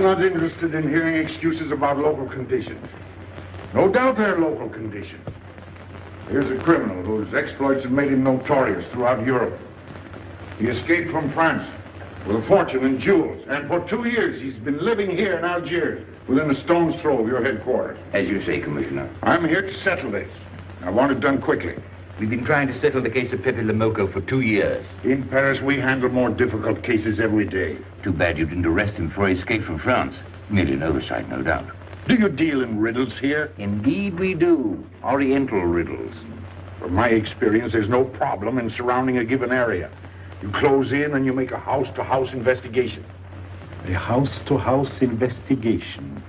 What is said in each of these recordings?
not interested in hearing excuses about local conditions. No doubt they're local conditions. Here's a criminal whose exploits have made him notorious throughout Europe. He escaped from France with a fortune in jewels, and for 2 years he's been living here in Algiers, within a stone's throw of your headquarters. As you say, Commissioner. I'm here to settle this. I want it done quickly. We've been trying to settle the case of Pépé Le Moko for 2 years. In Paris, we handle more difficult cases every day. Too bad you didn't arrest him before he escaped from France. Merely an oversight, no doubt. Do you deal in riddles here? Indeed we do. Oriental riddles. From my experience, there's no problem in surrounding a given area. You close in and you make a house-to-house investigation. A house-to-house investigation.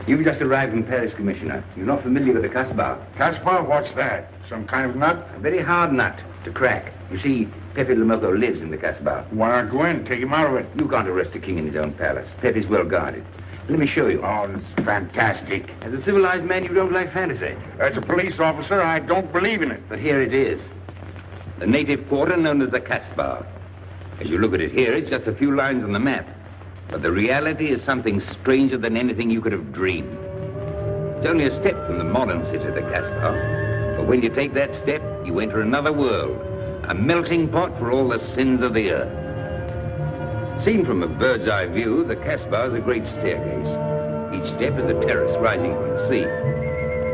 You've just arrived in Paris, Commissioner. You're not familiar with the Casbah. Casbah? What's that? Some kind of nut? A very hard nut to crack. You see, Pépé Le Moko lives in the Casbah. Why not go in? Take him out of it. You can't arrest a king in his own palace. Pepe's well guarded. Let me show you. Oh, it's fantastic. As a civilized man, you don't like fantasy. As a police officer, I don't believe in it. But here it is. The native quarter known as the Casbah. As you look at it here, it's just a few lines on the map. But the reality is something stranger than anything you could have dreamed. It's only a step from the modern city, the Casbah. But when you take that step, you enter another world, a melting pot for all the sins of the earth. Seen from a bird's eye view, the Casbah is a great staircase. Each step is a terrace rising from the sea.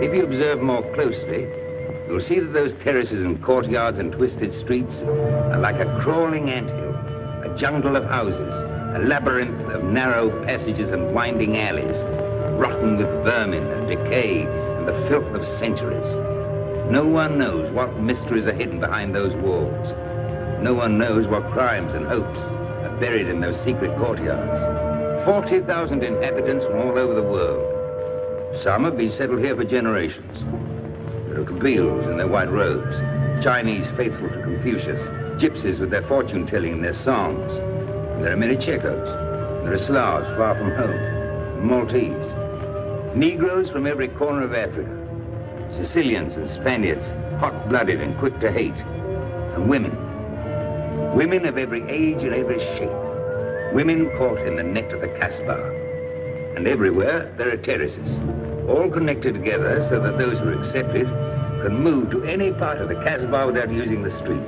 If you observe more closely, you'll see that those terraces and courtyards and twisted streets are like a crawling anthill, a jungle of houses, a labyrinth of narrow passages and winding alleys, rotten with vermin and decay and the filth of centuries. No one knows what mysteries are hidden behind those walls. No one knows what crimes and hopes are buried in those secret courtyards. 40,000 inhabitants from all over the world. Some have been settled here for generations. There are Kabyles in their white robes, Chinese faithful to Confucius, gypsies with their fortune-telling and their songs. And there are many Checos. There are Slavs far from home, Maltese, Negroes from every corner of Africa, Sicilians and Spaniards, hot-blooded and quick to hate, and women. Women of every age and every shape. Women caught in the net of the Casbah. And everywhere there are terraces, all connected together so that those who are accepted can move to any part of the Casbah without using the street.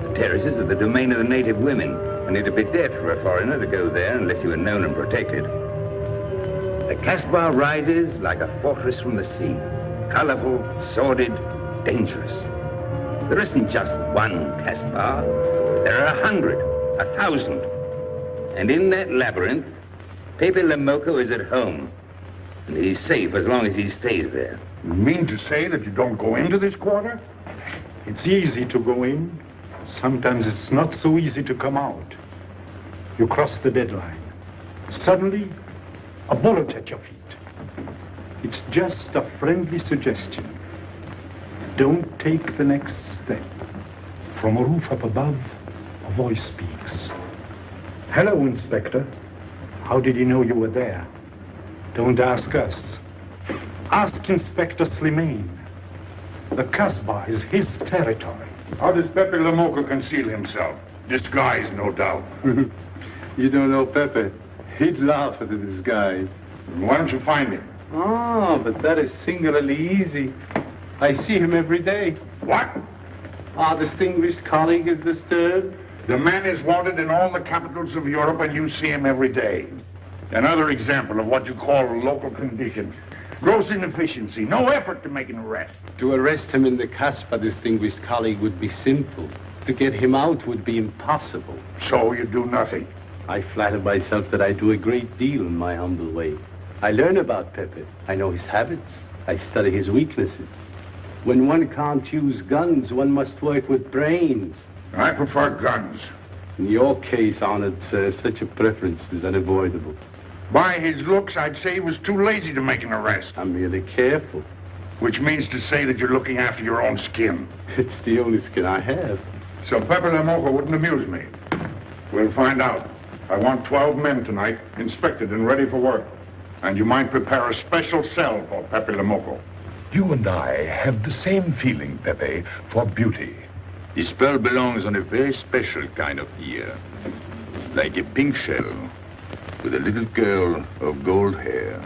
The terraces are the domain of the native women, and it'd be death for a foreigner to go there unless he were known and protected. The Casbah rises like a fortress from the sea, colorful, sordid, dangerous. There isn't just one Casbah. There are 100, 1,000. And in that labyrinth, Pépé Le Moko is at home. And he's safe as long as he stays there. You mean to say that you don't go into this quarter? It's easy to go in. Sometimes it's not so easy to come out. You cross the deadline. Suddenly, a bullet at your feet. It's just a friendly suggestion. Don't take the next step. From a roof up above, a voice speaks. Hello, Inspector. How did you know you were there? Don't ask us. Ask Inspector Slimane. The Casbah is his territory. How does Pépé Le Moko conceal himself? Disguised, no doubt. You don't know Pepe. He'd laugh at the disguise. Why don't you find him? Oh, but that is singularly easy. I see him every day. What? Our distinguished colleague is disturbed. The man is wanted in all the capitals of Europe, and you see him every day. Another example of what you call local conditions. Gross inefficiency, no effort to make an arrest. To arrest him in the Casbah, distinguished colleague, would be simple. To get him out would be impossible. So you do nothing. I flatter myself that I do a great deal in my humble way. I learn about Pepe. I know his habits. I study his weaknesses. When one can't use guns, one must work with brains. I prefer guns. In your case, honored sir, such a preference is unavoidable. By his looks, I'd say he was too lazy to make an arrest. I'm merely careful. Which means to say that you're looking after your own skin. It's the only skin I have. So Pépé Le Moko wouldn't amuse me. We'll find out. I want 12 men tonight, inspected and ready for work. And you might prepare a special cell for Pépé Le Moko. You and I have the same feeling, Pepe, for beauty. This pearl belongs on a very special kind of ear. like a pink shell, with a little curl of gold hair,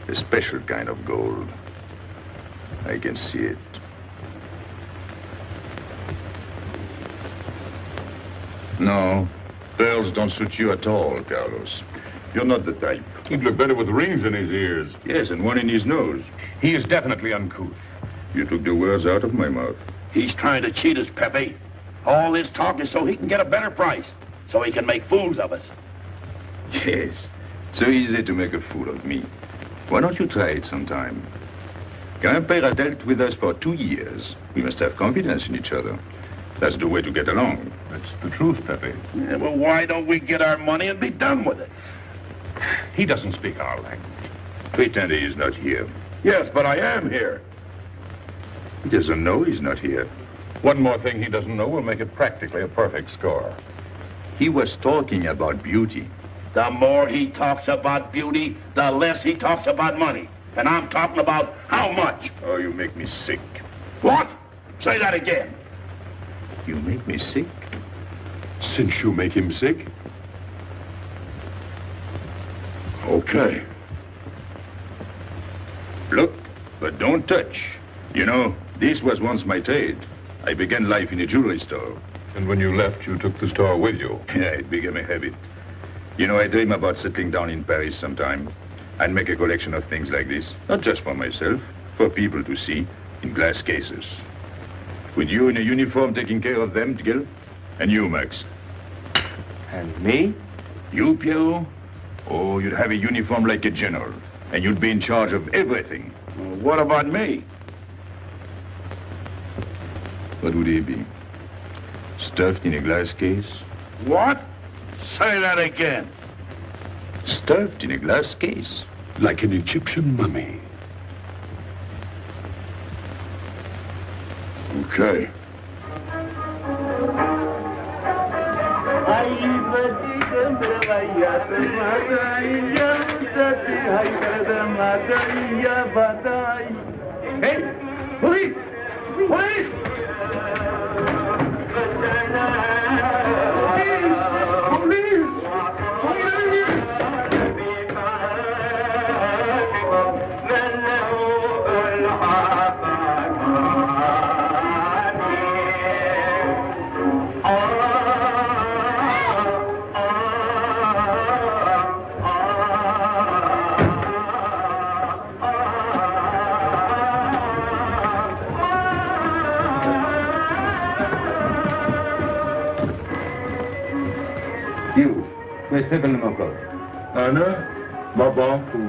a special kind of gold. I can see it. No, pearls don't suit you at all, Carlos. You're not the type. He'd look better with rings in his ears. Yes, and one in his nose. He is definitely uncouth. You took the words out of my mouth. He's trying to cheat us, Pepe. All this talk is so he can get a better price, so he can make fools of us. Yes, so easy to make a fool of me. Why don't you try it sometime? Grandpère has dealt with us for 2 years. We must have confidence in each other. That's the way to get along. That's the truth, Pepe. Yeah, well, why don't we get our money and be done with it? He doesn't speak our language. Pretend he is not here. Yes, but I am here. He doesn't know he's not here. One more thing he doesn't know will make it practically a perfect score. He was talking about beauty. The more he talks about beauty, the less he talks about money. And I'm talking about how much. Oh, you make me sick. What? Say that again. You make me sick? Since you make him sick? Okay. Look, but don't touch. You know, this was once my trade. I began life in a jewelry store. And when you left, you took the store with you. Yeah, it became a habit. You know, I dream about settling down in Paris sometime and make a collection of things like this. Not just for myself, for people to see in glass cases. With you in a uniform taking care of them, Gil? And you, Max? And me? You, Pierrot? Oh, you'd have a uniform like a general, and you'd be in charge of everything. Well, what about me? What would he be? Stuffed in a glass case? What? Say that again. Stuffed in a glass case? Like an Egyptian mummy. Okay. Hey! Police! Police! Where's Pepe Le Moko? Anna, Babanku.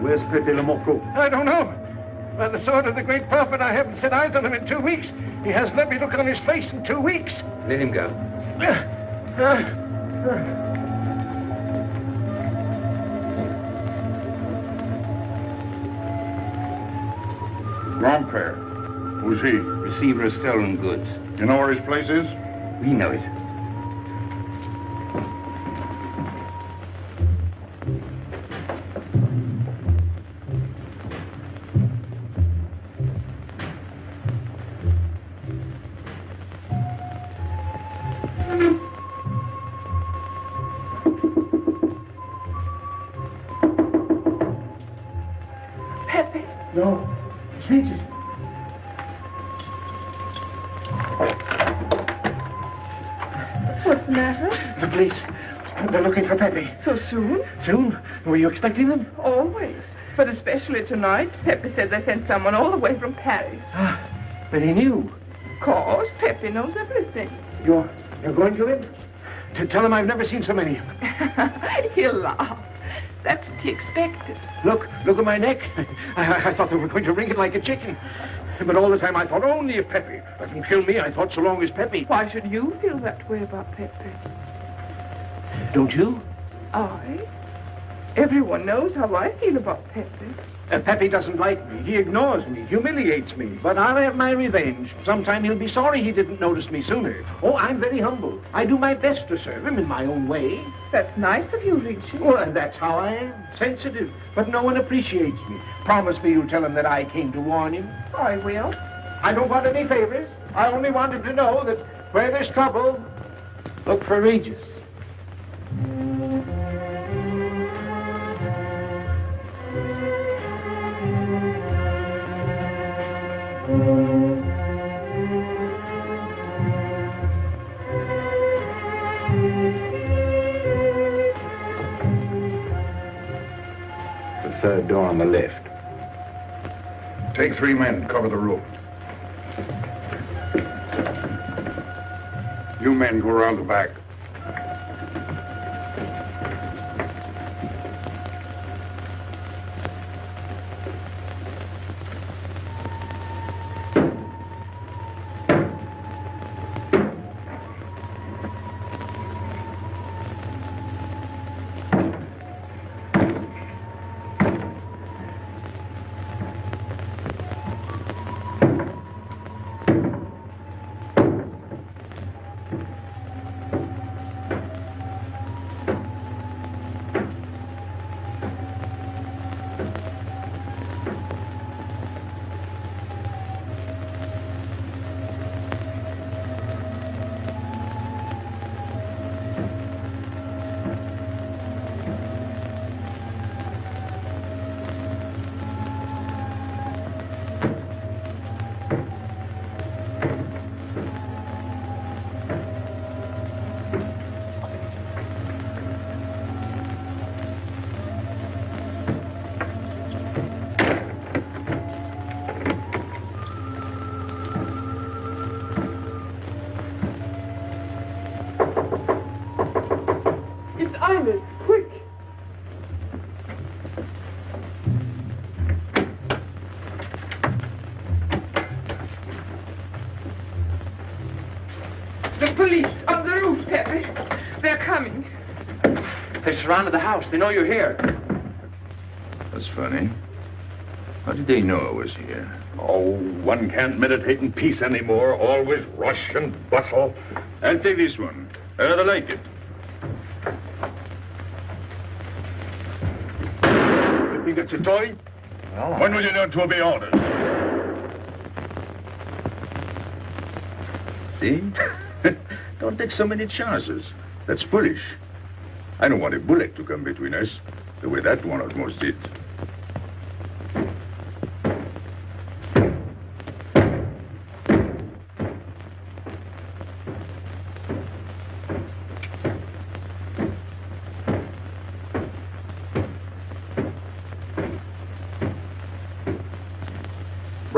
Where's Pepe Le Moko? I don't know. By the sword of the great prophet, I haven't set eyes on him in 2 weeks. He hasn't let me look on his face in 2 weeks. Let him go. Grandpère. Who's he? Receiver of stolen goods. You know where his place is? We know it. So soon? Soon? Were you expecting them? Always. But especially tonight. Pepe said they sent someone all the way from Paris. Ah, but he knew. Of course, Pepe knows everything. You're going to him? To tell him I've never seen so many. He'll laugh. That's what he expected. Look at my neck. I thought they were going to wring it like a chicken. But all the time I thought only if Pepe doesn't kill me, I thought so long as Pepe. Why should you feel that way about Pepe? Don't you? I? Everyone knows how I feel about Pepe. Pepe doesn't like me. He ignores me, humiliates me. But I'll have my revenge. Sometime he'll be sorry he didn't notice me sooner. Oh, I'm very humble. I do my best to serve him in my own way. That's nice of you, Richard. Well, and that's how I am. Sensitive. But no one appreciates me. Promise me you'll tell him that I came to warn him. I will. I don't want any favors. I only want him to know that where there's trouble, look for Regis. The third door on the left. Take 3 men and cover the room. You men go around the back. The police on the roof, Pepe. They're coming. They surrounded the house. They know you're here. That's funny. How did they know I was here? Oh, one can't meditate in peace anymore. Always rush and bustle. I'll take this one. I rather like it. You think it's a toy? Well, When will you learn to obey orders? See? Don't take so many chances. That's foolish. I don't want a bullet to come between us, the way that one almost did.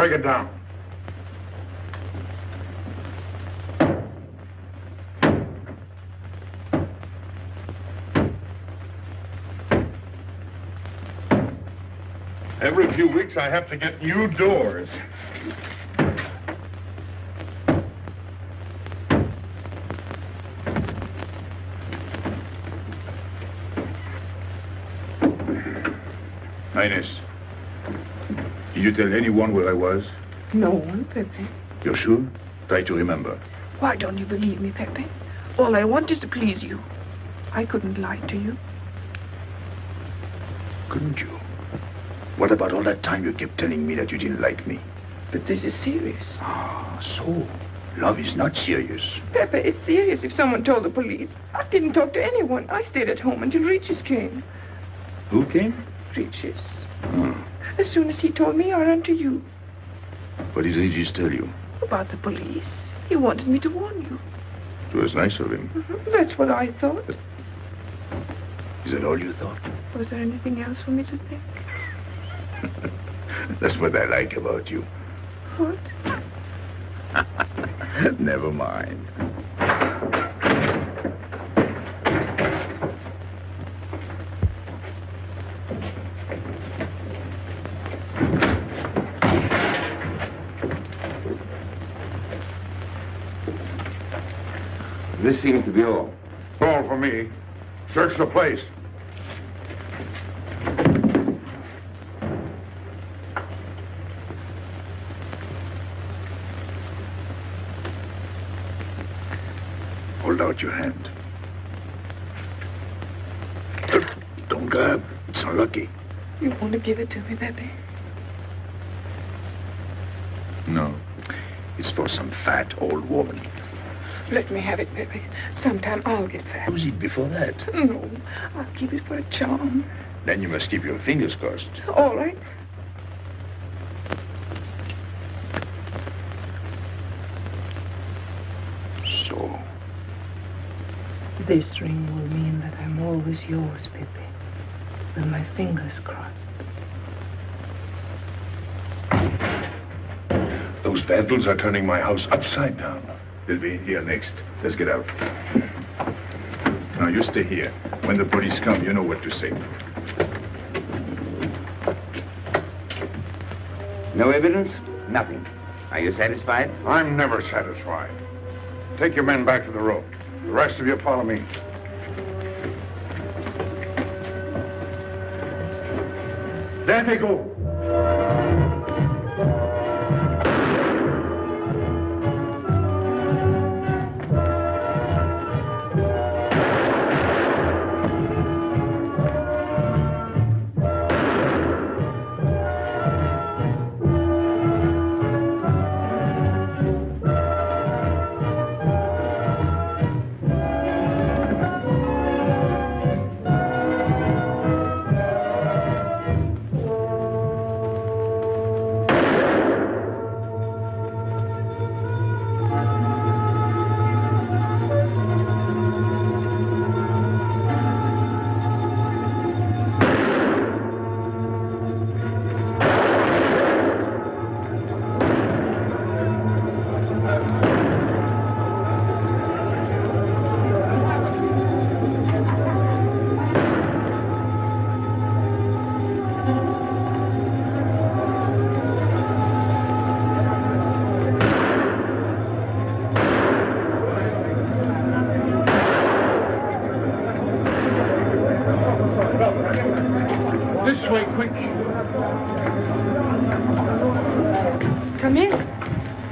break it down. Every few weeks I have to get new doors. Highness, did you tell anyone where I was? No one, Pepe. You're sure? Try to remember. Why don't you believe me, Pepe? All I want is to please you. I couldn't lie to you. Couldn't you? What about all that time you kept telling me that you didn't like me? But this is serious. Ah, so love is not serious. Pepe, it's serious if someone told the police. I didn't talk to anyone. I stayed at home until Regis came. Who came? Regis. Hmm. As soon as he told me, I ran to you. What did Regis tell you? About the police. He wanted me to warn you. It was nice of him. That's what I thought. Is that all you thought? Was there anything else for me to think? That's what I like about you. What? Never mind. This seems to be all. All for me. Search the place. out your hand. Don't grab. It's unlucky. You want to give it to me, Pepe? No. It's for some fat old woman. Let me have it, Pepe. Sometime I'll get fat. Use it before that. No, I'll keep it for a charm. Then you must keep your fingers crossed. All right. So. This ring will mean that I'm always yours, Pepe. With my fingers crossed. Those vandals are turning my house upside down. They'll be in here next. Let's get out. Now, you stay here. When the police come, you know what to say. No evidence? Nothing. Are you satisfied? I'm never satisfied. Take your men back to the road. The rest of you follow me. There they go. Come in.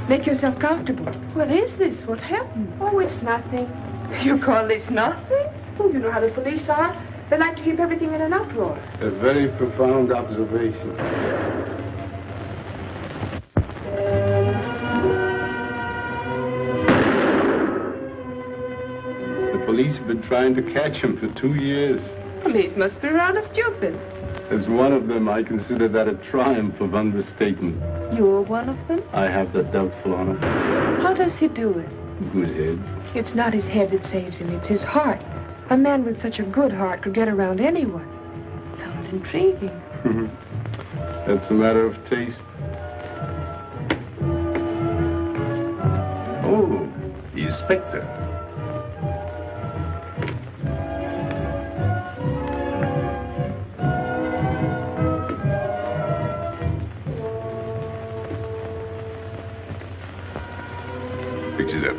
Make yourself comfortable. What is this? What happened? Oh, it's nothing. You call this nothing? Oh, you know how the police are. They like to keep everything in an uproar. A very profound observation. The police have been trying to catch him for 2 years. Police must be rather stupid. As one of them, I consider that a triumph of understatement. You're one of them? I have that doubtful honor. How does he do it? Good head. It's not his head that saves him, it's his heart. A man with such a good heart could get around anyone. Sounds intriguing. That's a matter of taste. Oh, the inspector. Fix it up.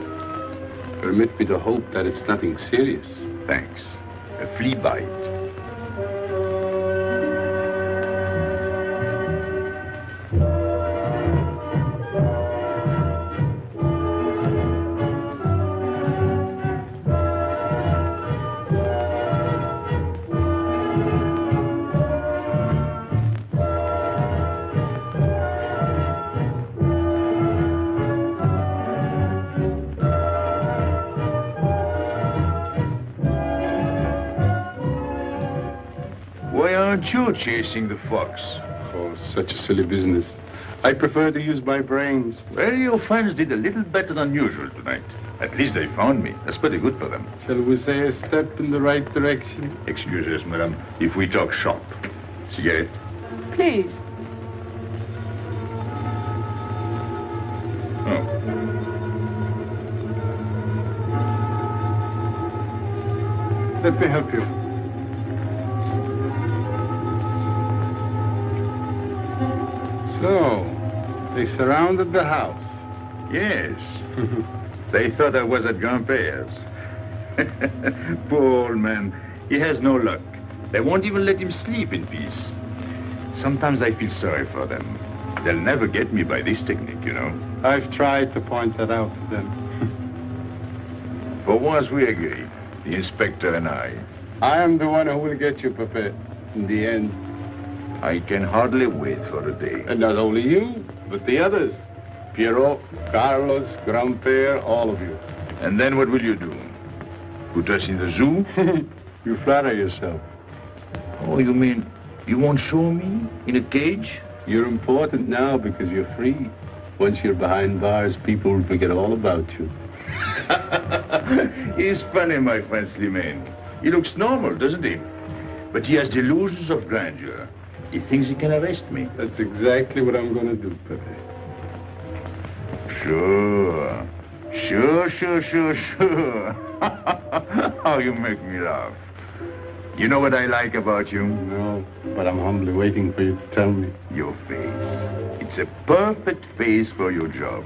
Permit me to hope that it's nothing serious. Thanks. A flea bite. Aren't you chasing the fox? Oh, such a silly business. I prefer to use my brains. Well, your friends did a little better than usual tonight. At least they found me. That's pretty good for them. Shall we say a step in the right direction? Excuse us, madame, if we talk shop. Cigarette? Please. Oh. Let me help you. So, they surrounded the house. Yes. They thought I was at Grandpère's. Poor old man. He has no luck. They won't even let him sleep in peace. Sometimes I feel sorry for them. They'll never get me by this technique, you know. I've tried to point that out to them. For once we agree, the inspector and I. I am the one who will get you, Pepe, in the end. I can hardly wait for the day. And not only you, but the others. Piero, Carlos, Grandpere, all of you. And then what will you do? Put us in the zoo? You flatter yourself. Oh, you mean you won't show me in a cage? You're important now because you're free. Once you're behind bars, people will forget all about you. He's funny, my friend Slimane. He looks normal, doesn't he? But he has delusions of grandeur. He thinks he can arrest me. That's exactly what I'm going to do, Pepe. Sure. Sure. How you make me laugh. You know what I like about you? No, but I'm humbly waiting for you to tell me. Your face. It's a perfect face for your job.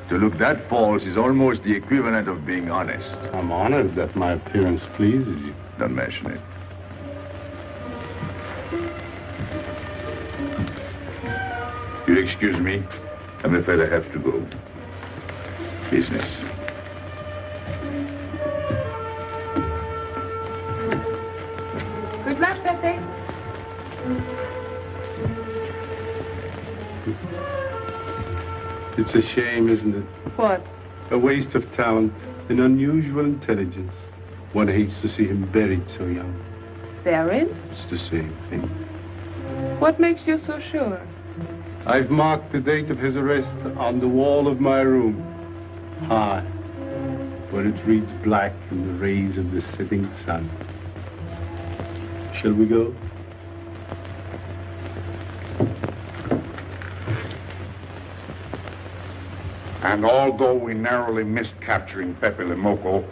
To look that false is almost the equivalent of being honest. I'm honored that my appearance pleases you. Don't mention it. You'll excuse me. I'm afraid I have to go. Business. Good luck, Pepe. It's a shame, isn't it? What? A waste of talent, an unusual intelligence. One hates to see him buried so young. Buried? It's the same thing. What makes you so sure? I've marked the date of his arrest on the wall of my room. High, where it reads black in the rays of the setting sun. Shall we go? And although we narrowly missed capturing Pepe Le Moko,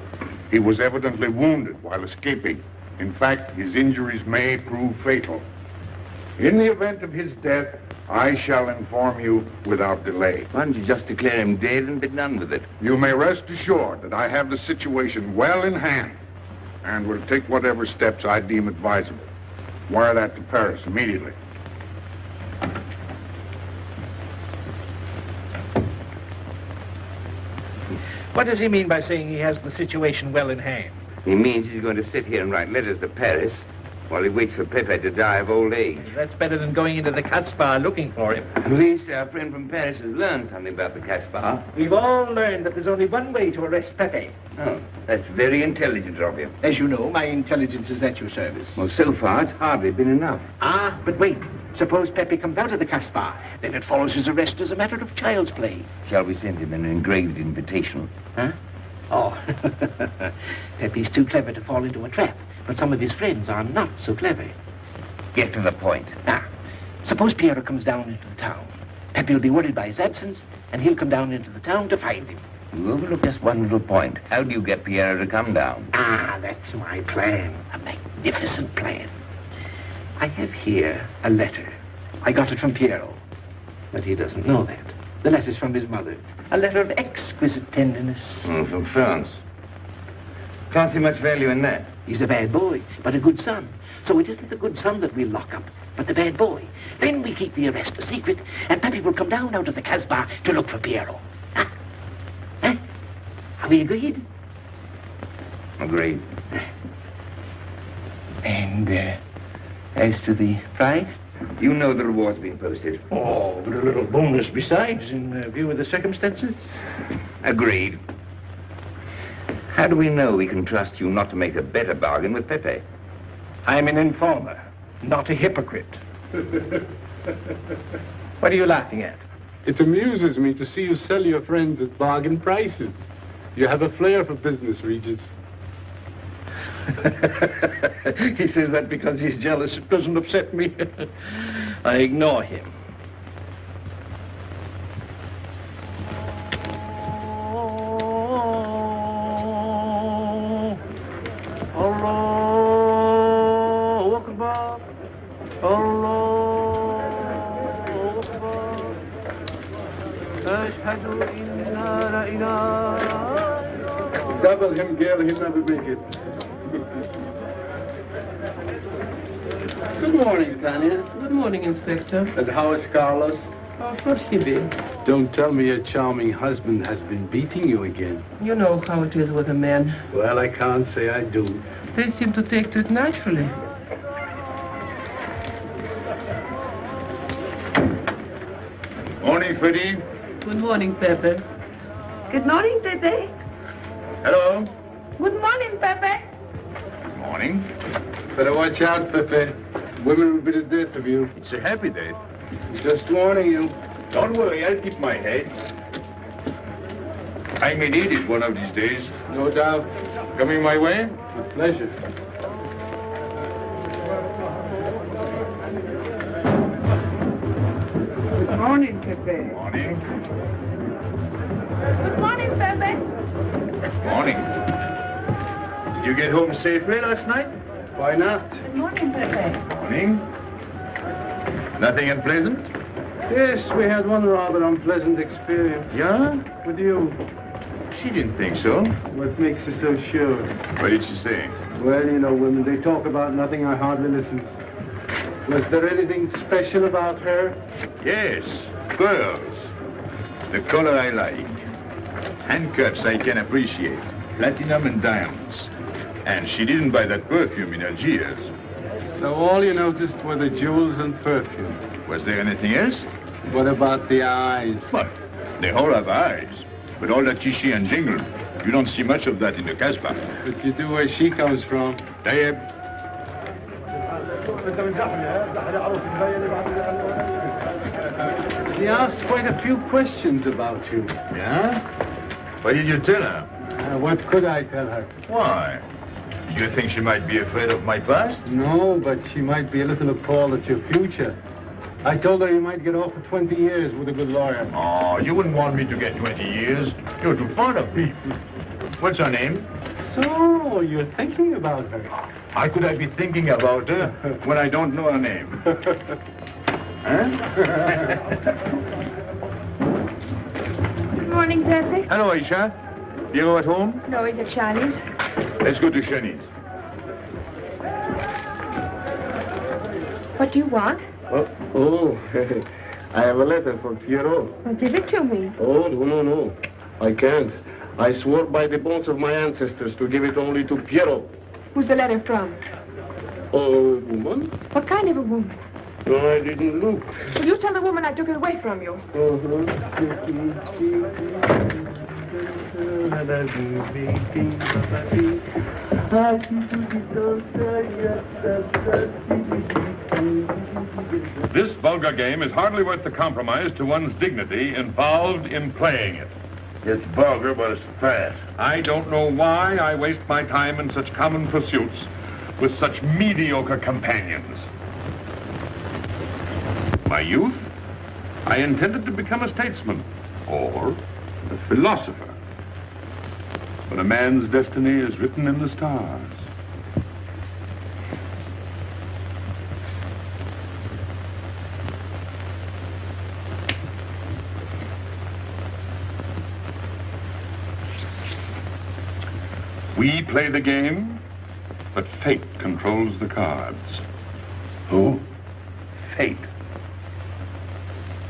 he was evidently wounded while escaping. In fact, his injuries may prove fatal. In the event of his death, I shall inform you without delay. Why don't you just declare him dead and be done with it? You may rest assured that I have the situation well in hand and will take whatever steps I deem advisable. Wire that to Paris immediately. What does he mean by saying he has the situation well in hand? He means he's going to sit here and write letters to Paris while he waits for Pepe to die of old age. That's better than going into the Casbah looking for him. At least our friend from Paris has learned something about the Casbah. We've all learned that there's only one way to arrest Pepe. Oh, that's very intelligent of you. As you know, my intelligence is at your service. Well, so far, it's hardly been enough. Ah, but wait. Suppose Pepe comes out of the Casbah. Then it follows his arrest as a matter of child's play. Shall we send him an engraved invitation? Huh? Oh, Pepe's too clever to fall into a trap. But some of his friends are not so clever. Get to the point. Now, suppose Piero comes down into the town. Pepe will be worried by his absence, and he'll come down into the town to find him. You overlook just one little point. How do you get Piero to come down? Ah, that's my plan. A magnificent plan. I have here a letter. I got it from Piero. But he doesn't know that. The letter's from his mother. A letter of exquisite tenderness. From France. Can't see much value in that. He's a bad boy, but a good son. So it isn't the good son that we'll lock up, but the bad boy. Then we keep the arrest a secret, and Pepe will come down out of the Casbah to look for Piero. Huh? Huh? Are we agreed? Agreed. And, as to the prize? You know the reward's been posted. Oh, but a little bonus besides, in view of the circumstances. Agreed. How do we know we can trust you not to make a better bargain with Pepe? I'm an informer, not a hypocrite. What are you laughing at? It amuses me to see you sell your friends at bargain prices. You have a flair for business, Regis. He says that because he's jealous. It doesn't upset me. I ignore him. Double him, girl, he'll never make it. Good morning, Tanya. Good morning, Inspector. And how is Carlos? Of course he be. Don't tell me your charming husband has been beating you again. You know how it is with a man. Well, I can't say I do. They seem to take to it naturally. Morning, Freddie. Good morning, Pepe. Good morning, Pepe. Hello. Good morning, Pepe. Good morning. Better watch out, Pepe. Women will be the death of you. It's a happy day. Just warning you. Don't worry, I'll keep my head. I may need it one of these days. No doubt. Coming my way? With pleasure. Good morning, Pepe. Morning. Good morning, Pepe. Morning. Did you get home safely last night? Why not? Good morning, Pepe. Morning. Nothing unpleasant? Yes, we had one rather unpleasant experience. Yeah? With you. She didn't think so. What makes you so sure? What did she say? Well, you know, women, they talk about nothing. I hardly listen. Was there anything special about her? Yes, pearls. The color I like. Handcuffs I can appreciate. Platinum and diamonds. And she didn't buy that perfume in Algiers. So all you noticed were the jewels and perfume. Was there anything else? What about the eyes? What? They all have eyes. But all that chichi and jingle, you don't see much of that in the Casbah. But you do where she comes from. Tayyib. She asked quite a few questions about you. Yeah? What did you tell her? What could I tell her? Why? Did you think she might be afraid of my past? No, but she might be a little appalled at your future. I told her you might get off for 20 years with a good lawyer. Oh, you wouldn't want me to get 20 years. You're too fond of me. What's her name? So, you're thinking about her. How could I be thinking about her when I don't know her name? Huh? Good morning, Pepe. Hello, Aisha. You at home? No, he's at Shani's. Let's go to Shani's. What do you want? Oh, I have a letter for Pierrot. Well, give it to me. Oh, no. I can't. I swore by the bones of my ancestors to give it only to Pierrot. Who's the letter from? Oh, woman? What kind of a woman? No, I didn't look. Will you tell the woman I took it away from you? This vulgar game is hardly worth the compromise to one's dignity involved in playing it. It's vulgar, but it's fast. I don't know why I waste my time in such common pursuits with such mediocre companions. My youth, I intended to become a statesman or a philosopher. But a man's destiny is written in the stars. We play the game, but fate controls the cards. Who? Fate.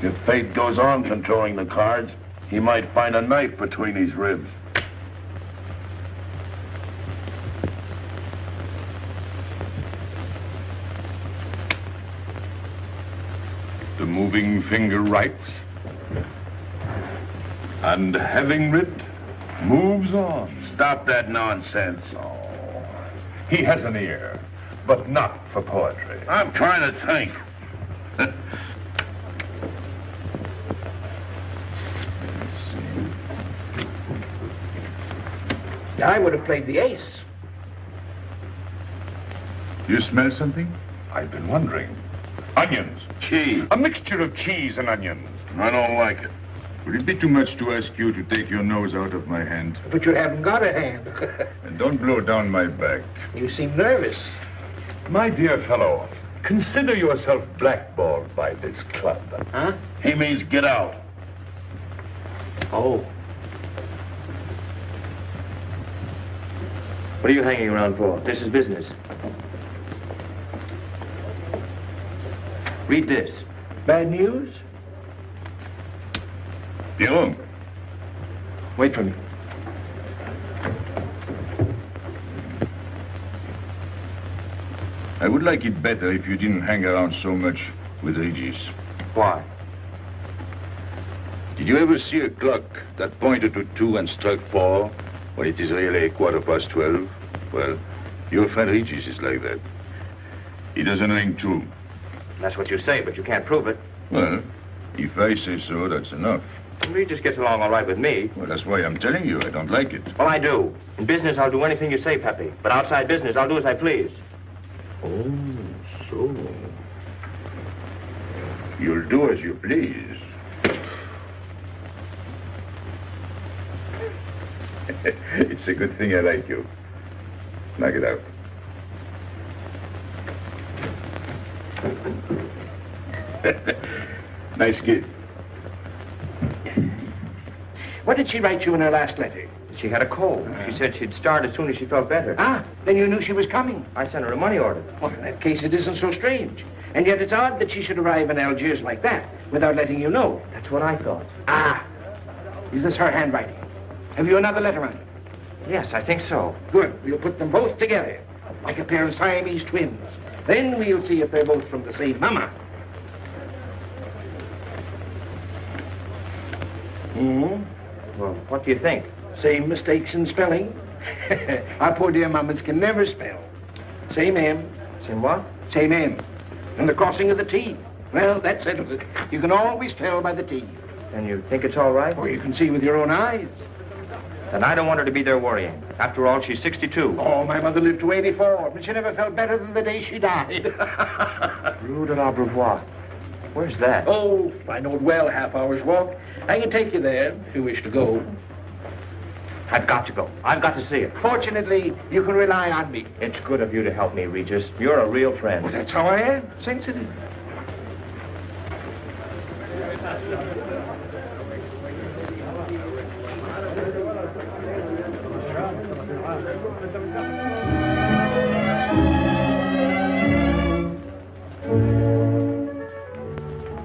If fate goes on controlling the cards, he might find a knife between his ribs. The moving finger writes, and having writ, moves on. Stop that nonsense. Oh, he has an ear, but not for poetry. I'm trying to think. I would have played the ace. You smell something? I've been wondering. Onions. Cheese. A mixture of cheese and onions. I don't like it. Would it be too much to ask you to take your nose out of my hand? But you haven't got a hand. And don't blow down my back. You seem nervous. My dear fellow, consider yourself blackballed by this club. Huh? He means get out. Oh. What are you hanging around for? This is business. Read this. Bad news? Pierrot. Wait for me. I would like it better if you didn't hang around so much with Regis. Why? Did you ever see a clock that pointed to 2 and struck 4 when it is really 12:15? Well, your friend Regis is like that. He doesn't ring 2. That's what you say, but you can't prove it. Well, if I say so, that's enough. Regis gets along all right with me. Well, that's why I'm telling you I don't like it. Well, I do. In business, I'll do anything you say, Pepe. But outside business, I'll do as I please. Oh, so. You'll do as you please. It's a good thing I like you. Knock it out. Nice kid. What did she write you in her last letter? She had a cold. She said she'd start as soon as she felt better. Ah, then you knew she was coming. I sent her a money order. Well, in that case, it isn't so strange. And yet it's odd that she should arrive in Algiers like that without letting you know. That's what I thought. Ah, is this her handwriting? Have you another letter on it? Yes, I think so. Good. We'll put them both together, like a pair of Siamese twins. Then we'll see if they're both from the same mama. Well, what do you think? Same mistakes in spelling. Our poor dear mamas can never spell. Same M. Same what? Same M. And the crossing of the T. Well, that settles it. You can always tell by the T. And you think it's all right? Or you can see with your own eyes. Then I don't want her to be there worrying. After all, she's 62. Oh, my mother lived to 84, but she never felt better than the day she died. Rue de l'Abreuvoir. Where's that? Oh, I know it well, half hour's walk. I can take you there if you wish to go. I've got to go. I've got to see it. Fortunately, you can rely on me. It's good of you to help me, Regis. You're a real friend. Well, that's how I am. Sensitive.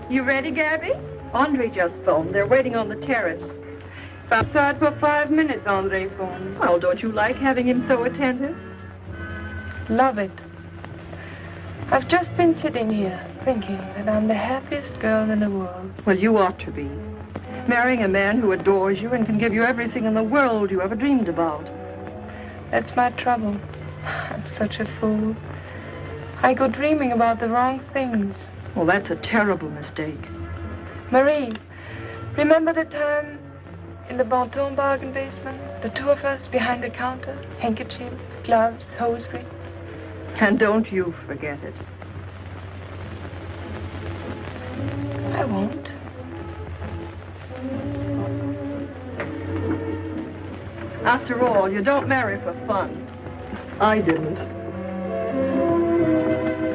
You ready, Gabby? Andre just phoned. They're waiting on the terrace. Outside for 5 minutes, Andre phoned. Well, don't you like having him so attentive? Love it. I've just been sitting here thinking that I'm the happiest girl in the world. Well, you ought to be. Marrying a man who adores you and can give you everything in the world you ever dreamed about. That's my trouble. I'm such a fool. I go dreaming about the wrong things. Well, that's a terrible mistake. Marie, remember the time in the Bonton bargain basement? The two of us behind the counter, handkerchief, gloves, hosiery. And don't you forget it. I won't. After all, you don't marry for fun. I didn't.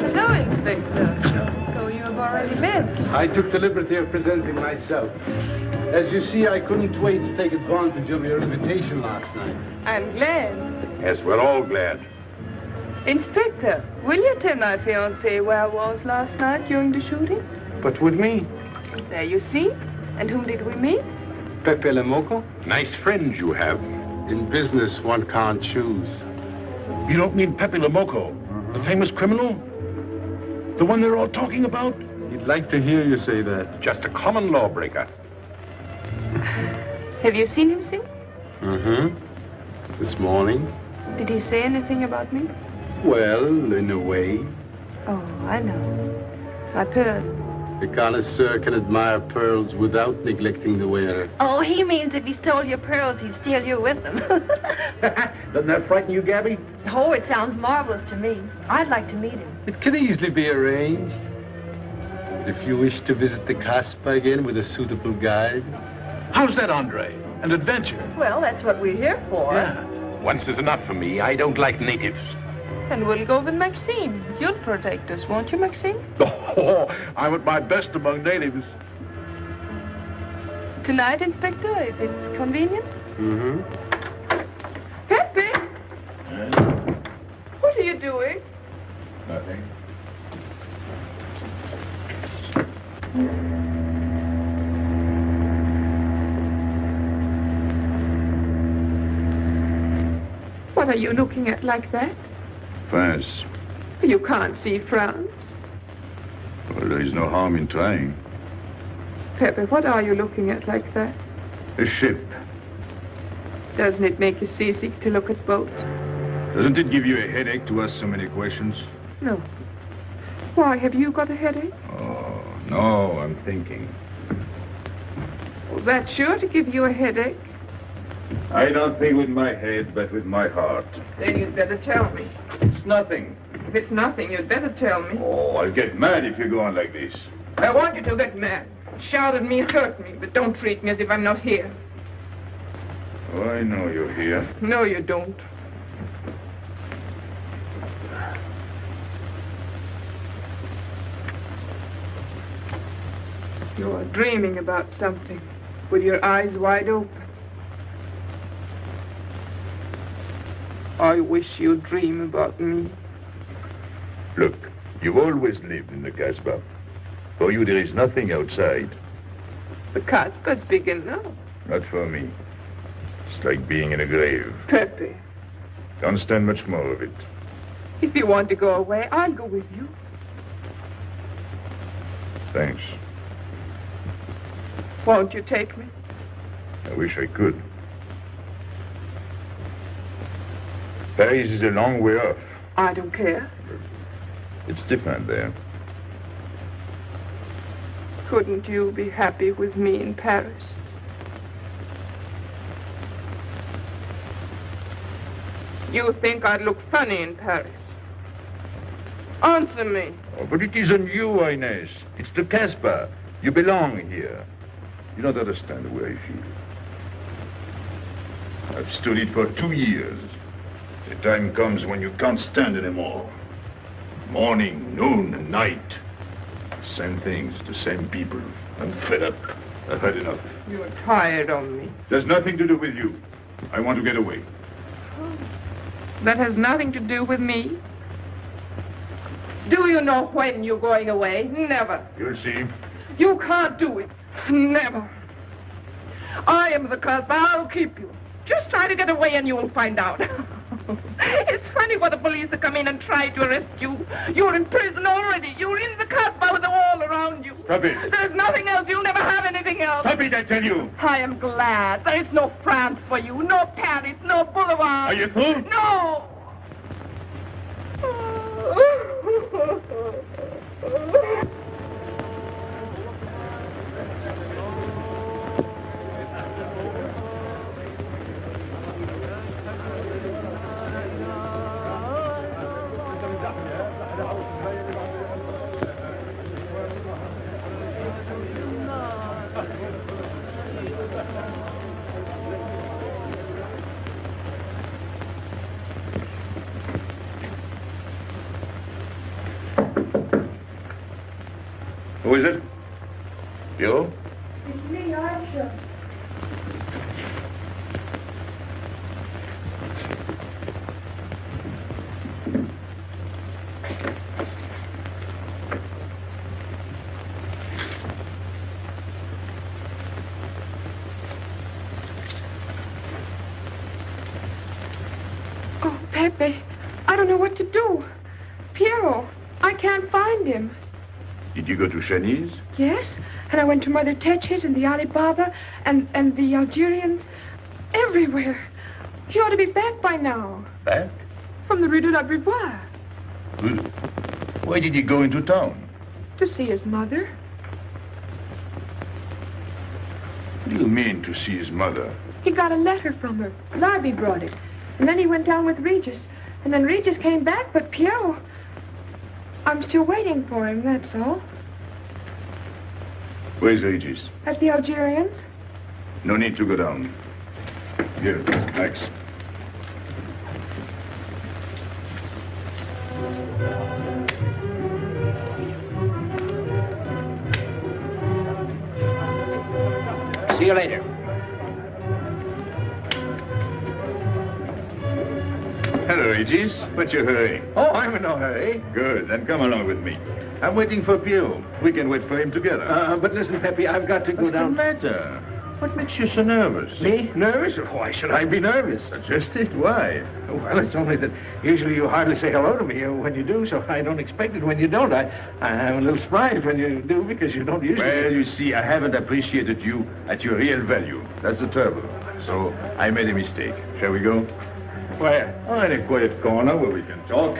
Hello, Inspector. So you have already met. I took the liberty of presenting myself. As you see, I couldn't wait to take advantage of your invitation last night. I'm glad. Yes, we're all glad. Inspector, will you tell my fiancé where I was last night during the shooting? But with me, There you see. And whom did we meet? Pepe Le Moko? Nice friends you have. In business, one can't choose. You don't mean Pépé Le Moko, the famous criminal? The one they're all talking about? you'd like to hear you say that. Just a common lawbreaker. Have you seen him, sing? This morning? Did he say anything about me? Well, in a way. Oh, I know. My pearls. The connoisseur can admire pearls without neglecting the wearer. Oh, he means if he stole your pearls, he'd steal you with them. Doesn't that frighten you, Gabby? Oh, it sounds marvelous to me. I'd like to meet him. It can easily be arranged. If you wish to visit the Casbah again with a suitable guide. How's that, Andre? An adventure? Well, that's what we're here for. Yeah. Once is enough for me. I don't like natives. And we'll go with Maxime. You'll protect us, won't you, Maxime? Oh, I'm at my best among natives. Tonight, Inspector, if it's convenient. Pepe! What are you doing? Nothing. are you looking at like that? France. You can't see France. Well, there is no harm in trying. Pepe, what are you looking at like that? A ship. Doesn't it make you seasick to look at boats? Doesn't it give you a headache to ask so many questions? No. Why, have you got a headache? Oh, no, I'm thinking. Well, that's sure to give you a headache. I don't think with my head, but with my heart. Then you'd better tell me. It's nothing. If it's nothing, you'd better tell me. Oh, I'll get mad if you go on like this. I want you to get mad. Shout at me, hurt me, but don't treat me as if I'm not here. Oh, I know you're here. No, you don't. You're dreaming about something with your eyes wide open. I wish you'd dream about me. Look, you've always lived in the Casbah. For you, there is nothing outside. The Casbah's big enough. Not for me. It's like being in a grave. Pepe, Can't stand much more of it. if you want to go away, I'll go with you. Thanks. Won't you take me? I wish I could. Paris is a long way off. I don't care. It's different there. Couldn't you be happy with me in Paris? You think I'd look funny in Paris? Answer me. Oh, but it isn't you, Inez. It's the Casbah. You belong here. You don't understand the way I feel. I've stood it for 2 years. The time comes when you can't stand anymore. Morning, noon, and night. Same things, the same people. I'm fed up. I've had enough. You're tired of me. There's nothing to do with you. I want to get away. That has nothing to do with me. Do you know when you're going away? Never. You'll see. You can't do it. Never. I am the Casbah. I'll keep you. Just try to get away and you'll find out. It's funny for the police to come in and try to arrest you. You're in prison already. You're in the Casbah with the wall around you. Stop it. There's nothing else. You'll never have anything else. Stop it, I tell you. I am glad. There is no France for you. No Paris. No Boulevard. Are you through? No. Who is it? You? It's me, Aisha. Oh, Pepe, I don't know what to do. Piero, I can't find him. Did you go to Chinese? Yes, and I went to Mother Tetch's and the Alibaba and the Algerians. Everywhere. He ought to be back by now. Back? From the Rue de la Brivoire. Why did he go into town? To see his mother. What do you mean, to see his mother? He got a letter from her. Larby brought it. And then he went down with Regis. And then Regis came back, but Piero... I'm still waiting for him, that's all. Where's Regis? At the Algerians? No need to go down. Here, Max. See you later. Hello, Regis. What's your hurry? Oh, I'm in no hurry. Good, then come along with me. I'm waiting for Pio. We can wait for him together. But listen, Pepe, I've got to go What's down. the matter? What makes you so nervous? Me? Nervous? Why should I be nervous? Just it. Why? Well, it's only that usually you hardly say hello to me when you do, so I don't expect it when you don't. I'm a little surprised when you do because you don't usually... Well, you see, I haven't appreciated you at your real value. That's the trouble. So I made a mistake. Shall we go? Where? Oh, in a quiet corner where we can talk.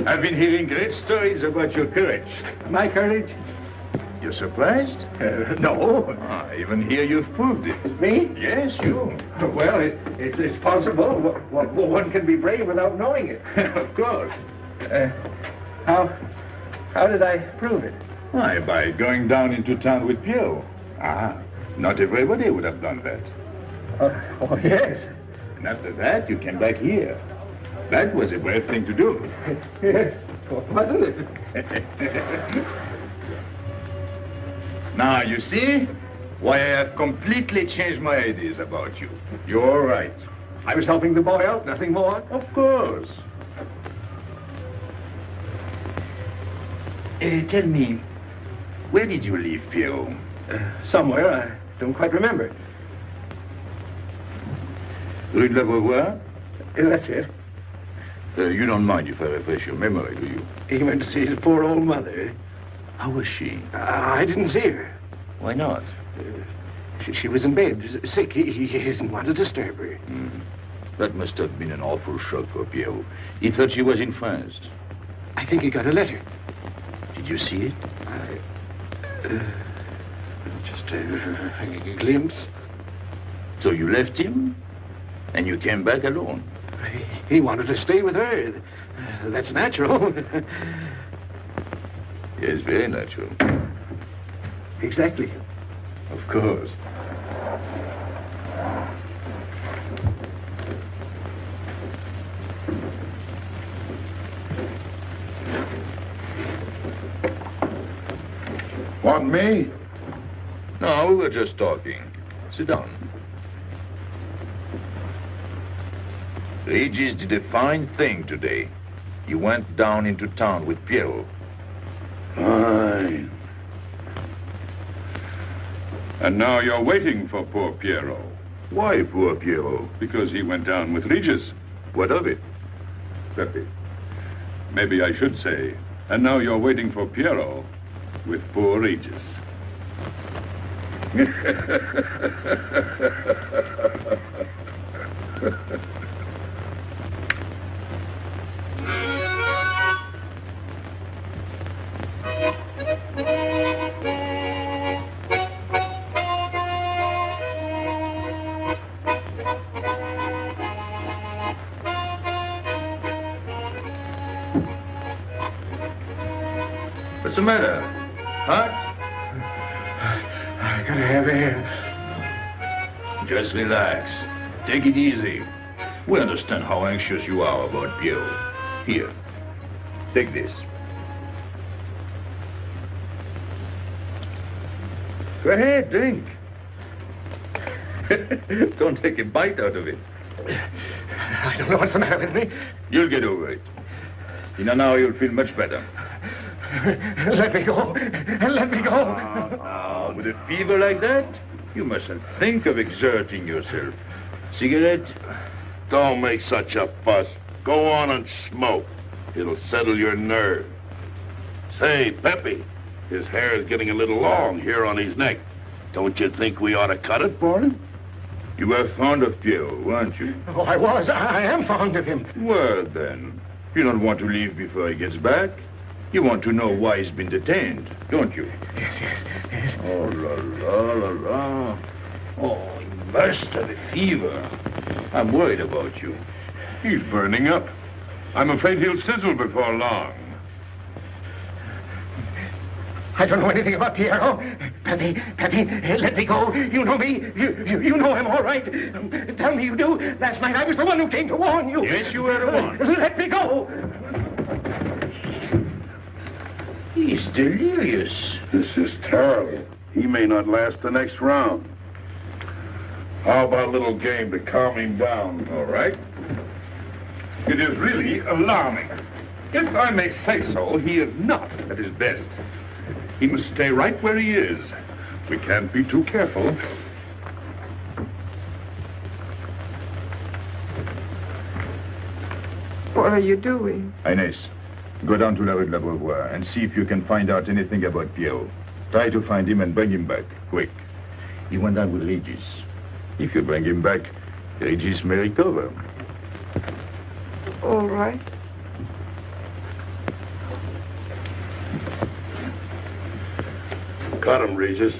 I've been hearing great stories about your courage. My courage? You're surprised? No. I even hear you've proved it. Me? Yes, you. Well, it's possible. One can be brave without knowing it. Of course. How did I prove it? Why, by going down into town with Pierrot. Not everybody would have done that. Oh, yes. And after that, you came back here. That was a brave thing to do. Yes, wasn't it? Now, you see why I have completely changed my ideas about you. You're all right. I was helping the boy out, nothing more. Of course. Tell me, where did you leave Pierrot? Somewhere, I don't quite remember. Rue de la Beauvoir? That's it. You don't mind if I refresh your memory, do you? He went to see his poor old mother. How was she? I didn't see her. Why not? She was in bed, sick. He didn't want to disturb her. That must have been an awful shock for Pierrot. He thought she was in France. I think he got a letter. Did you see it? Just a glimpse. So you left him, and you came back alone? He wanted to stay with her. That's natural. Yes, very natural. Exactly. Of course. Want me? No, we were just talking. Sit down. Regis did a fine thing today. He went down into town with Pierrot. Fine. And now you're waiting for poor Pierrot. Why poor Pierrot? Because he went down with Regis. What of it? Pepe. Maybe I should say, and now you're waiting for Pierrot with poor Regis. What's the matter? Hot? I gotta have air. Just relax. Take it easy. We understand how anxious you are about Pierrot. Here, take this. Go ahead, drink. Don't take a bite out of it. I don't know what's the matter with me. You'll get over it. In an hour, you'll feel much better. Let me go. Let me go. With a fever like that, you mustn't think of exerting yourself. Cigarette? Don't make such a fuss. Go on and smoke. It'll settle your nerve. Say, Pepe, his hair is getting a little long here on his neck. Don't you think we ought to cut it for him? You were fond of Pierrot, weren't you? Oh, I was. I am fond of him. Well, then, you don't want to leave before he gets back. You want to know why he's been detained, don't you? Yes. Oh, la, la, la, la. Oh, he must have a fever. I'm worried about you. He's burning up. I'm afraid he'll sizzle before long. I don't know anything about Pierrot. Pepe, let me go. You know me. You know him all right. Tell me you do. Last night I was the one who came to warn you. Yes, you were the one. Let me go. He's delirious. This is terrible. He may not last the next round. How about a little game to calm him down? All right. It is really alarming. If I may say so, he is not at his best. He must stay right where he is. We can't be too careful. What are you doing? Inés, go down to La Rue de la Beauvoir and see if you can find out anything about Pierrot. Try to find him and bring him back, quick. He went down with Regis. If you bring him back, Regis may recover. All right. Cut him, Regis.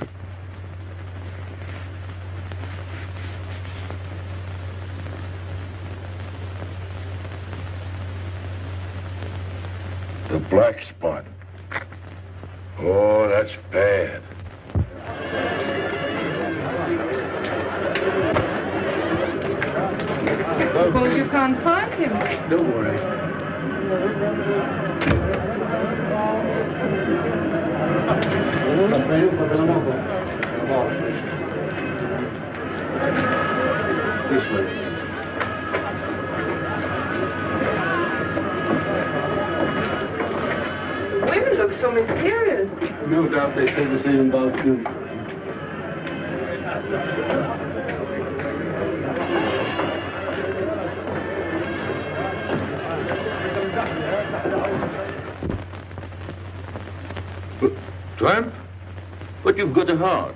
The black spot. Oh, that's bad. Suppose you can't find him. Don't worry. This way. Women look so mysterious. No doubt they say the same about you. Tramp? But you've got a heart.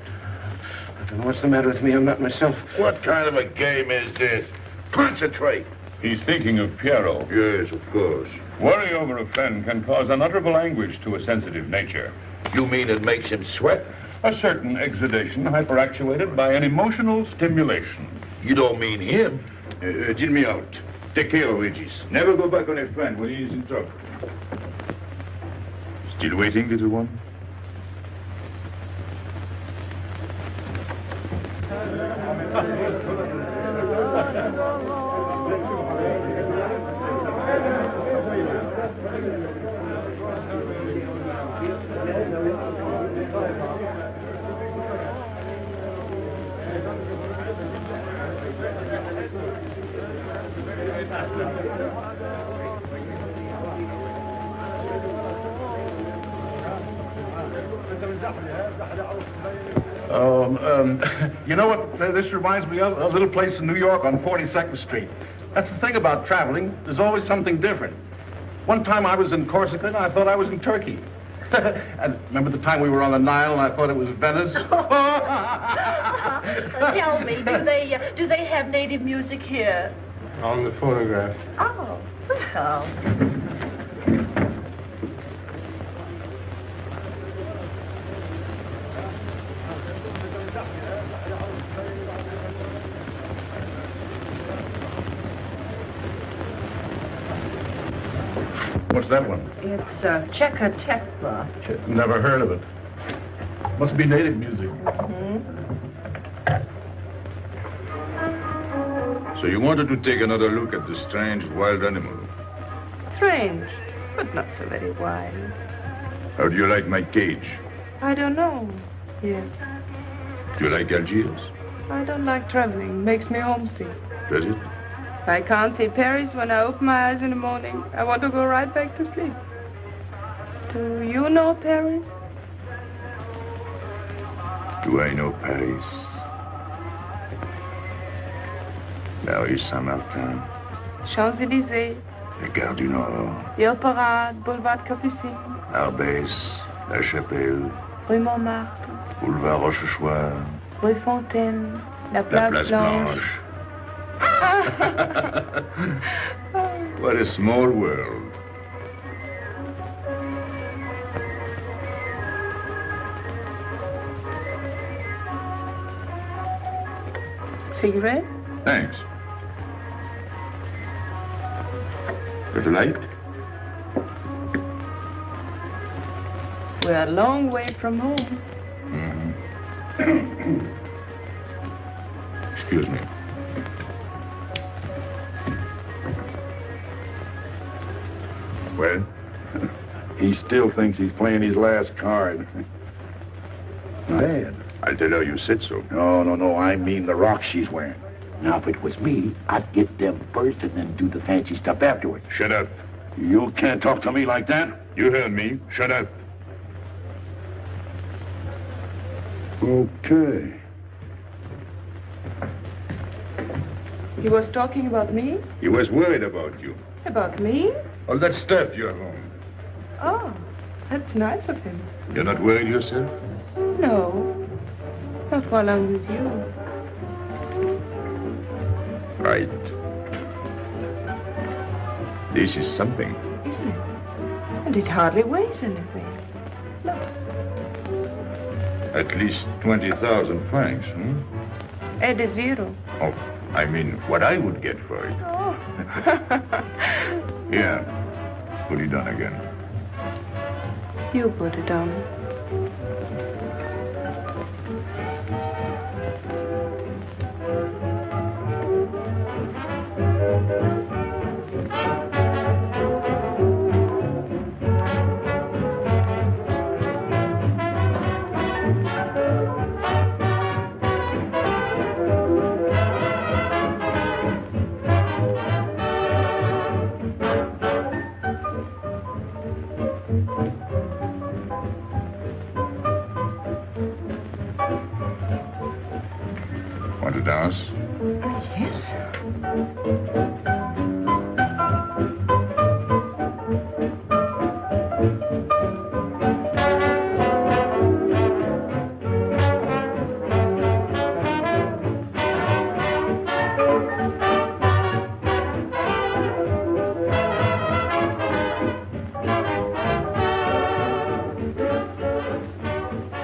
I don't know what's the matter with me. I'm not myself. What kind of a game is this? Concentrate. He's thinking of Pierrot. Yes, of course. Worry over a friend can cause unutterable anguish to a sensitive nature. You mean it makes him sweat? A certain exudation hyperactuated by an emotional stimulation. You don't mean him? Deal me out. Take care of Regis. Never go back on a friend when he is in trouble. Still waiting, little one? You know what this reminds me of? A little place in New York on 42nd Street. That's the thing about traveling. There's always something different. One time I was in Corsica and I thought I was in Turkey. And remember the time we were on the Nile and I thought it was Venice? Tell me, do they have native music here? On the phonograph. Oh, well. What's that one? It's Cheka Tekla. Never heard of it. Must be native music. So you wanted to take another look at the strange wild animal. Strange, but not so very wild. How do you like my cage? I don't know yet. Do you like Algiers? I don't like traveling. Makes me homesick. Does it? I can't see Paris when I open my eyes in the morning. I want to go right back to sleep. Do you know Paris? Do I know Paris? La rue Saint-Martin. Champs-Élysées. La Gare du Nord. Ile Parade, Boulevard Capucine. Arbès. La Chapelle. Rue Montmartre. Boulevard Rochechouart. Rue Fontaine. La La Place, Place Blanche. Blanche. What a small world. Cigarette? Thanks. Got a light? We're a long way from home. Excuse me. Well, he still thinks he's playing his last card. Bad. I'll tell her you said so. No, I mean the rock she's wearing. Now, if it was me, I'd get them first and then do the fancy stuff afterwards. Shut up. You can't talk to me like that. You heard me. Shut up. Okay. He was talking about me? He was worried about you. About me? All that stuff you have on. Oh, that's nice of him. You're not worried yourself? No. Not while I'm with you. Right. This is something. Isn't it? And it hardly weighs anything. Look. At least 20,000 francs, hmm? Add a zero. Oh, I mean, what I would get for it. Oh. Here. Put it on again. You put it on. Want to dance? Yes.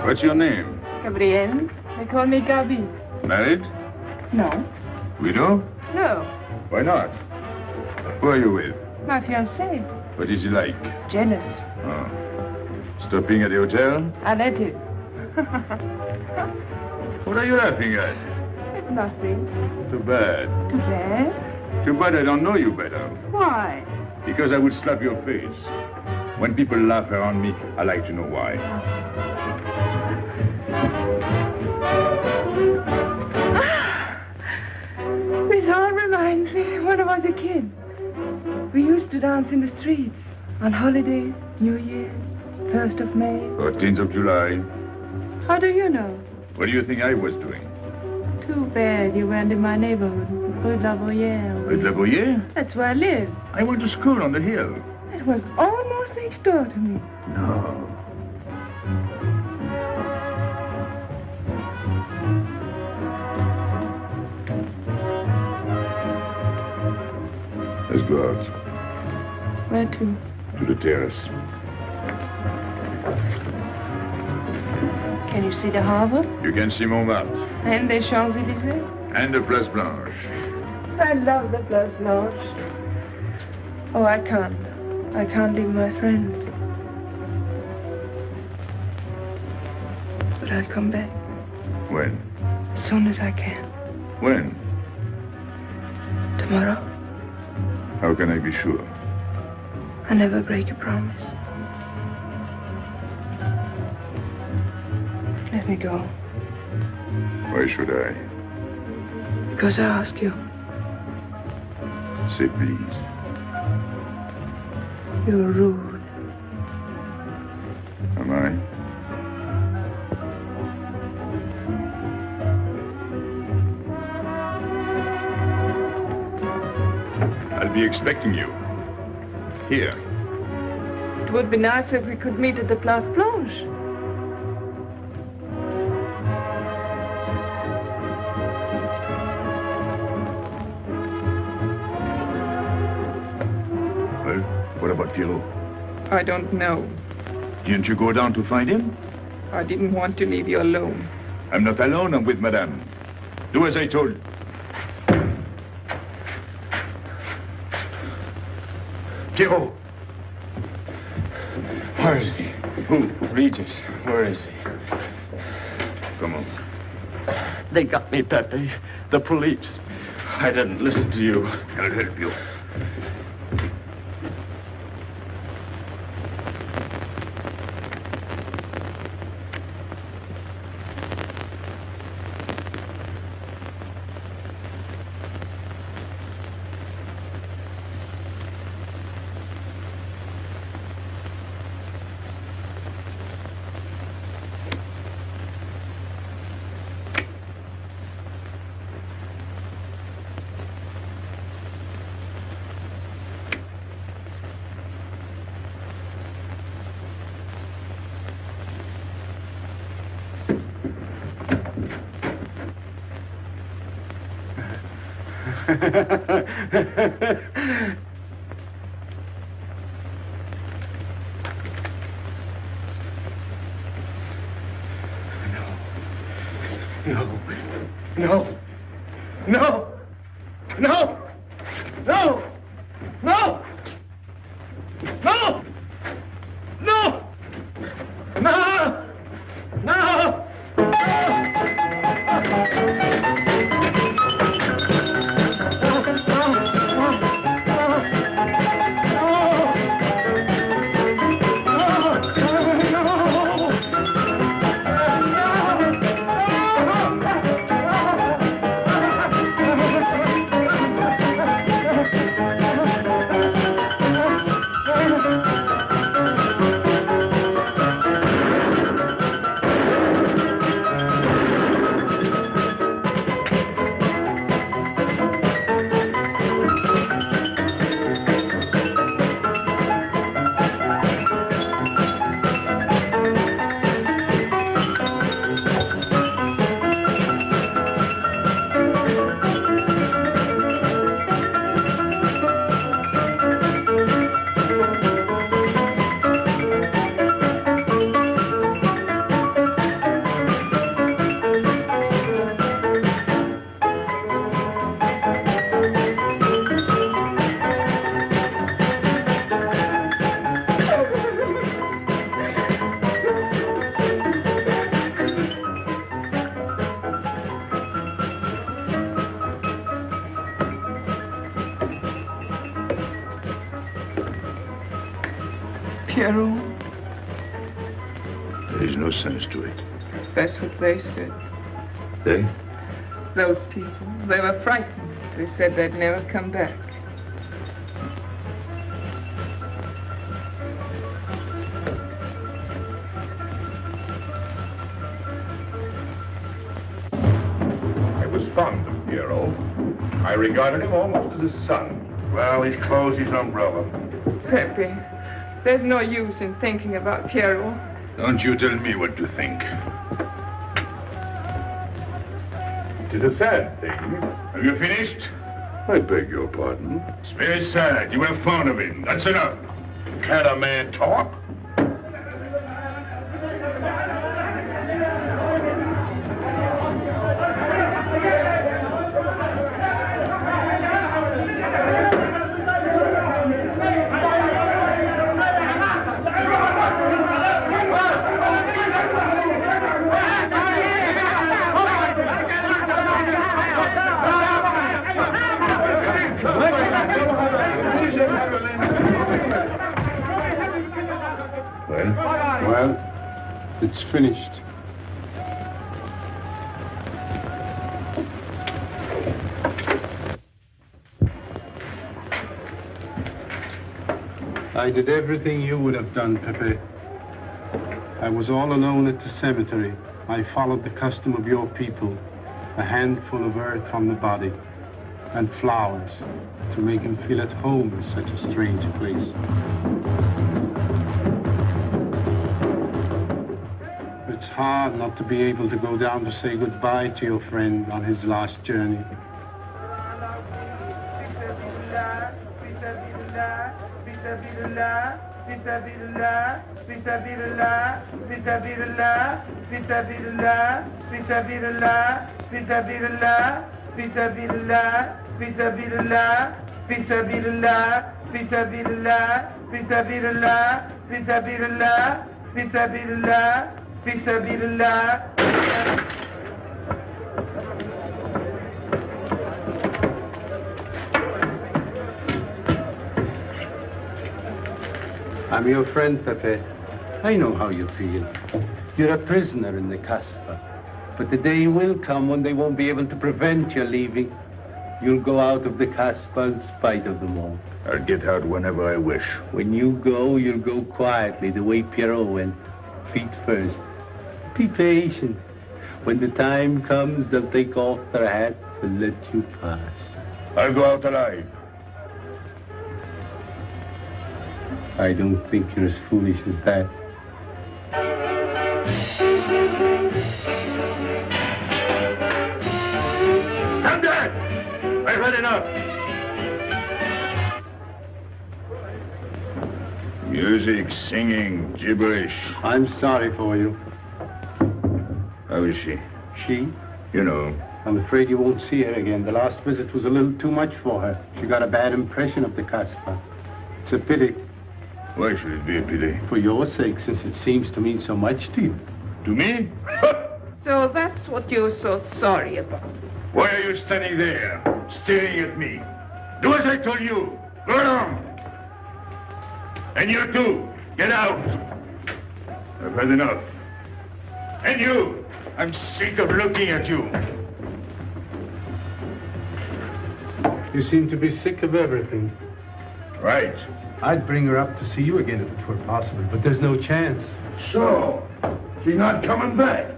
What's your name? Gabrielle. They call me Gabi. Married? No. Widow? No. Why not? Who are you with? My fiancé. What is he like? Jealous. Oh. Stopping at the hotel? I let him. What are you laughing at? It's nothing. Too bad. Too bad? Too bad I don't know you better. Why? Because I would slap your face. When people laugh around me, I like to know why. This all reminds me when I was a kid. We used to dance in the streets on holidays, New Year's, 1st of May. 14th of July. How do you know? What do you think I was doing? Too bad you weren't in my neighborhood, Rue de la Boyère. Rue de la Boyère? That's where I live. I went to school on the hill. It was almost next door to me. No. Let's go out. Where to? To the terrace. Can you see the harbor? You can see Montmartre. And the Champs-Élysées? And the Place Blanche. I love the Place Blanche. Oh, I can't. I can't leave my friends. But I'll come back. When? As soon as I can. When? Tomorrow. How can I be sure? I never break a promise. Let me go. Why should I? Because I ask you. Say please. You're rude. Am I? I'll be expecting you. Here. It would be nice if we could meet at the Place Blanche. Well, what about Pierrot? I don't know. Didn't you go down to find him? I didn't want to leave you alone. I'm not alone, I'm with Madame. Do as I told you. Pierrot! Where is he? Who? Regis. Where is he? Come on. They got me, Pepe. The police. I didn't listen to you. I'll help you. No. No. No. No. No. No. No. No. No. No. Pierrot, There's no sense to it. that's what they said. They? Those people, they were frightened. They said they'd never come back. I was fond of Pierrot. I regarded him almost as a son. Well, he's closed his umbrella. Pepe, there's no use in thinking about Pierrot. Don't you tell me what to think. It is a sad thing. Have you finished? I beg your pardon. It's very sad. You were fond of him. That's enough. Can't a man talk? Well, it's finished. I did everything you would have done, Pepe. I was all alone at the cemetery. I followed the custom of your people, a handful of earth from the body, and flowers to make him feel at home in such a strange place. It's hard not to be able to go down to say goodbye to your friend on his last journey. I'm your friend, Pepe. I know how you feel. You're a prisoner in the Casbah. But the day will come when they won't be able to prevent your leaving. You'll go out of the Casbah in spite of them all. I'll get out whenever I wish. When you go, you'll go quietly, the way Pierrot went. Feet first. Be patient. When the time comes, they'll take off their hats and let you pass. I'll go out alive. I don't think you're as foolish as that. Stand there! I've had enough. enough. Music, singing, gibberish. I'm sorry for you. How is she? She? You know. I'm afraid you won't see her again. The last visit was a little too much for her. She got a bad impression of the Casbah. It's a pity. Why should it be a pity? For your sake, since it seems to mean so much to you. To me? So that's what you're so sorry about. Why are you standing there, staring at me? Do as I told you. Go on. And you too, get out. I've had enough. And you, I'm sick of looking at you. You seem to be sick of everything. Right. I'd bring her up to see you again if it were possible, but there's no chance. So, she's not coming back.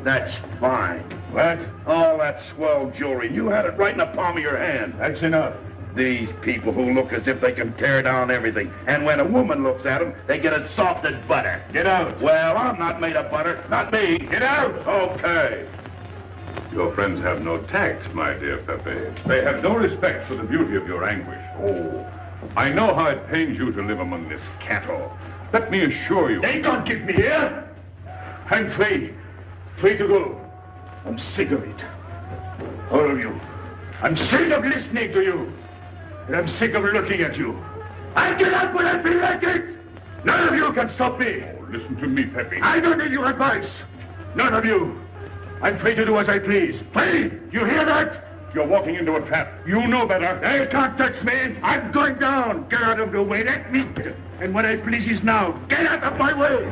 That's fine. What? All that swell jewelry, you had it right in the palm of your hand. That's enough. These people who look as if they can tear down everything, and when a woman looks at them, they get as soft as butter. Get out. Well, I'm not made of butter. Not me. Get out. Okay. Your friends have no tact, my dear Pepe. They have no respect for the beauty of your anguish. Oh, I know how it pains you to live among this cattle. Let me assure you... They can't keep me here. I'm free. Free to go. I'm sick of it. All of you. I'm sick of listening to you. And I'm sick of looking at you. I'll get out when I feel like it. None of you can stop me. Oh, listen to me, Pepe. I don't need your advice. None of you. I'm free to do as I please. Free! You hear that? You're walking into a trap. You know better. They can't touch me. I'm going down. Get out of the way. Let me. And what I please is now. Get out of my way.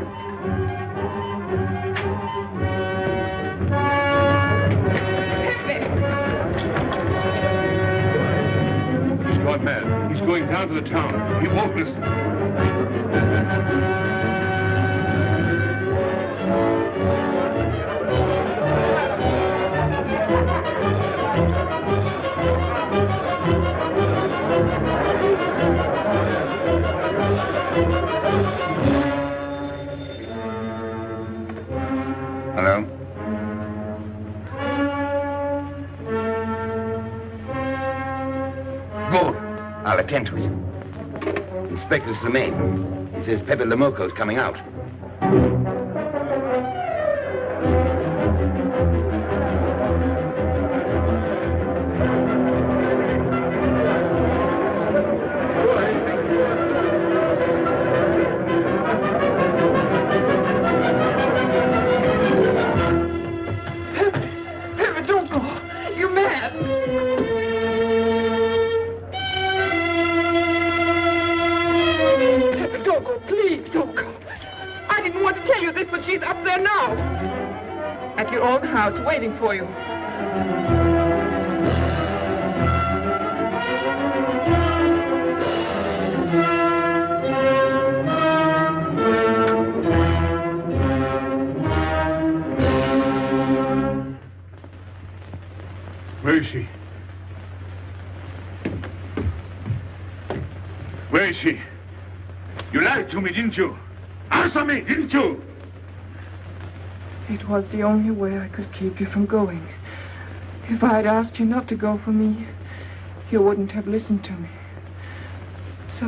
He's gone mad. He's going down to the town. He won't listen. Hello? Good. I'll attend to it. Inspector Slemaine. He says Pepe Le Moko's coming out. Pepe, don't go. You're mad. Pepe, don't go. Please, don't go. I didn't want to tell you this, but she's up there now. At your own house, waiting for you. Where is she? Where is she? You lied to me, didn't you? Answer me, didn't you? It was the only way I could keep you from going. If I'd asked you not to go for me, you wouldn't have listened to me. So...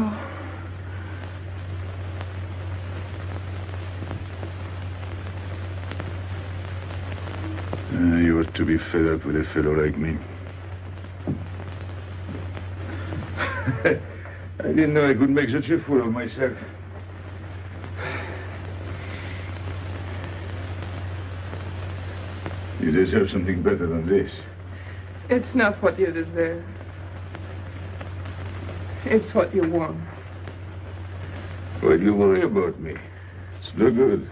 You ought to be fed up with a fellow like me. I didn't know I could make such a fool of myself. You deserve something better than this. It's not what you deserve. It's what you want. Why do you worry about me? It's no good.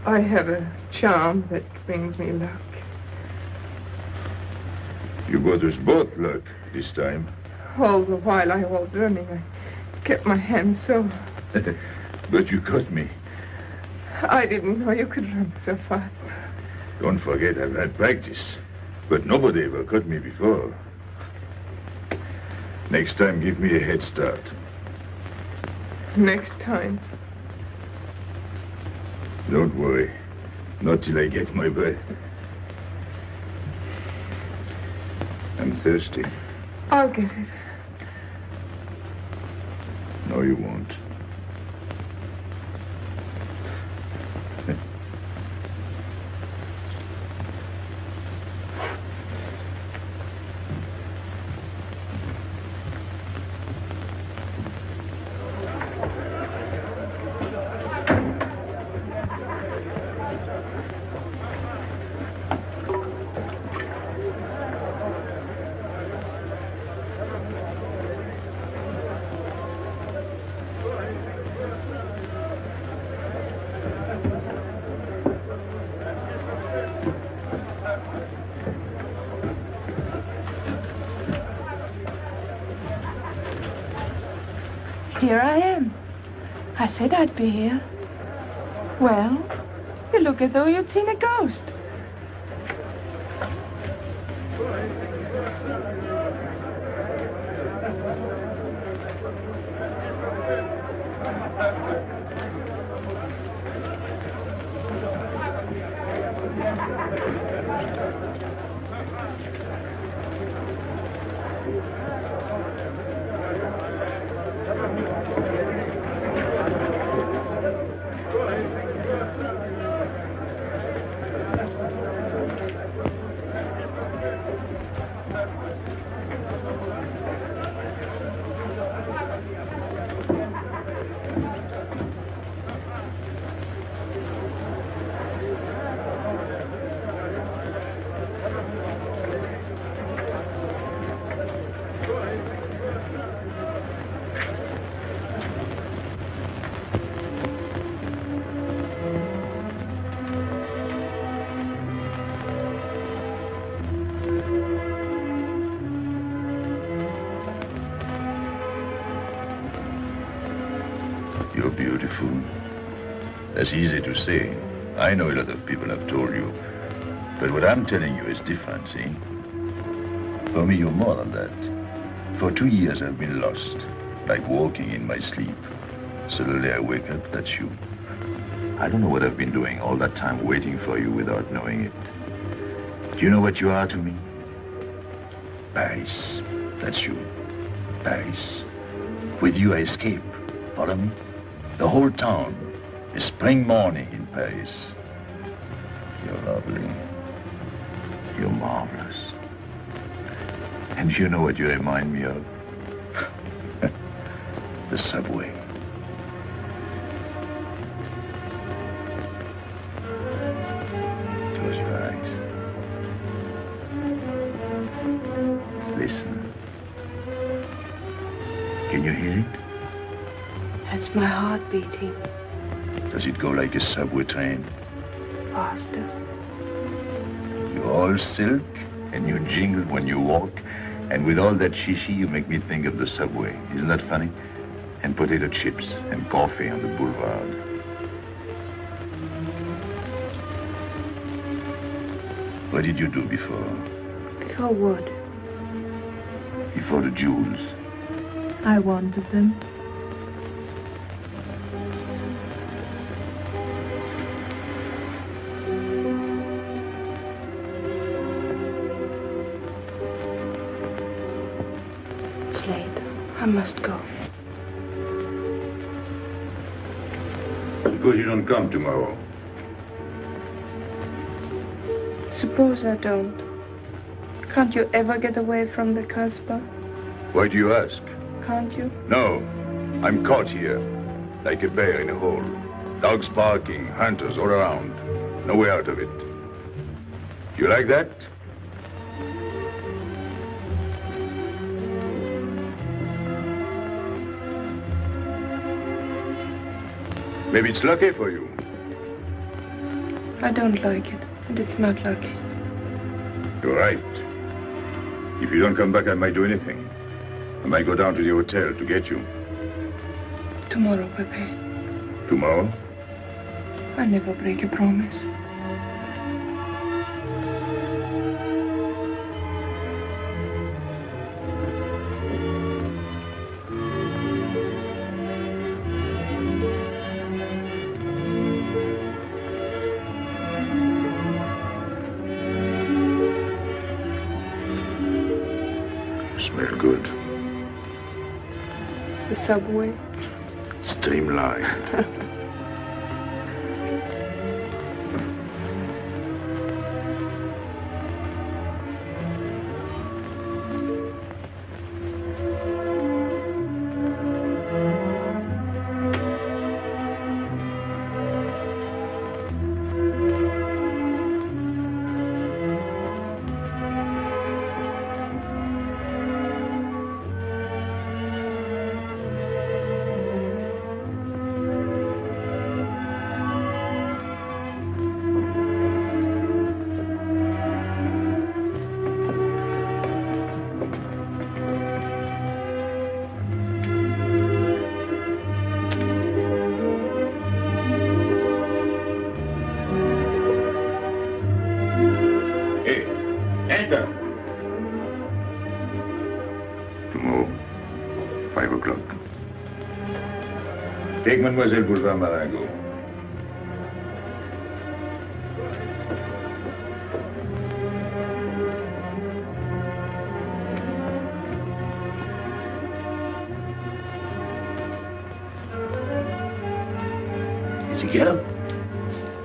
I have a charm that brings me luck. You brought us both luck this time. All the while I was running, I kept my hands so... But you caught me. I didn't know you could run so fast. Don't forget I've had practice. But nobody ever caught me before. Next time, give me a head start. Next time. Don't worry. Not till I get my breath. I'm thirsty. I'll get it. No, you won't. Here I am. I said I'd be here. Well, you look as though you'd seen a ghost. You're beautiful. That's easy to say. I know a lot of people have told you. But what I'm telling you is different, see? For me, you're more than that. For 2 years, I've been lost, like walking in my sleep. Suddenly, I wake up, that's you. I don't know what I've been doing all that time waiting for you without knowing it. Do you know what you are to me? Paris. That's you. Paris. With you, I escape. Follow me? The whole town. A spring morning in Paris. You're lovely. You're marvelous. And you know what you remind me of? The subway. Close your eyes. Listen. Can you hear it? That's my heart beating. Does it go like a subway train? Faster. You're all silk, and you jingle when you walk, and with all that shishi, you make me think of the subway. Isn't that funny? And potato chips and coffee on the boulevard. What did you do before? Before what? Before the jewels. I wanted them. It's late. I must go. Suppose you don't come tomorrow. Suppose I don't. Can't you ever get away from the Casbah? Why do you ask? Can't you? No. I'm caught here, like a bear in a hole. Dogs barking, hunters all around. No way out of it. You like that? Maybe it's lucky for you. I don't like it, and it's not lucky. You're right. If you don't come back, I might do anything. I might go down to the hotel to get you. Tomorrow, Pepe. Tomorrow? I never break a promise. Smell good. The subway? Streamlined. Take Mademoiselle Boulevard Marengo. Did you get him?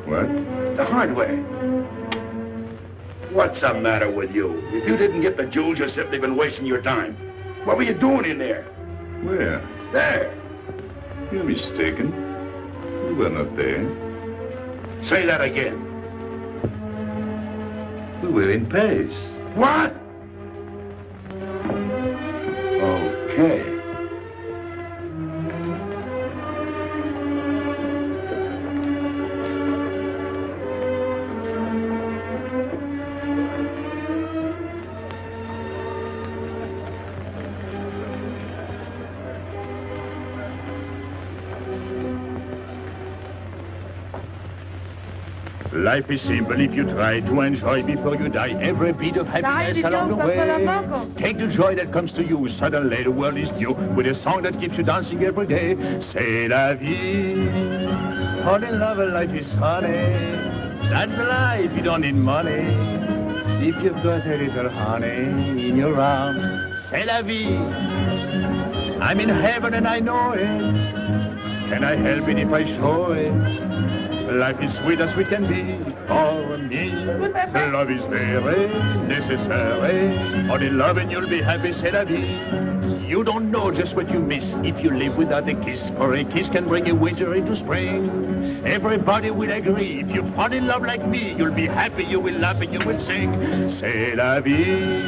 What? The hardware. What's the matter with you? If you didn't get the jewels, you've simply been wasting your time. What were you doing in there? Where? There. You're mistaken. You were not there. Say that again. We were in Paris. What? Okay. Life is simple if you try to enjoy before you die every bit of happiness along the way. Take the joy that comes to you. Suddenly the world is new with a song that keeps you dancing every day. C'est la vie. Fall in love and life is funny. That's a life, you don't need money. If you've got a little honey in your arms, c'est la vie. I'm in heaven and I know it. Can I help it if I show it? Life is sweet as we can be for me. Love is very necessary. Fall in love and you'll be happy, c'est la vie. You don't know just what you miss if you live without a kiss. For a kiss can bring a winter into spring. Everybody will agree. If you fall in love like me, you'll be happy, you will laugh and you will sing. C'est la vie.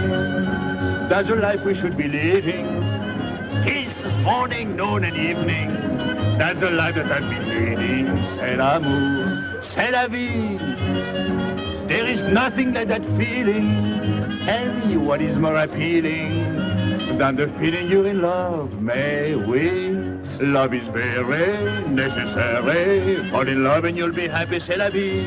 That's the life we should be living. Kiss morning, noon and evening. That's the life that I've been leading. C'est l'amour, c'est la vie. There is nothing like that feeling. Tell me what is more appealing than the feeling you're in love, may we? Love is very necessary. Fall in love and you'll be happy, c'est la vie.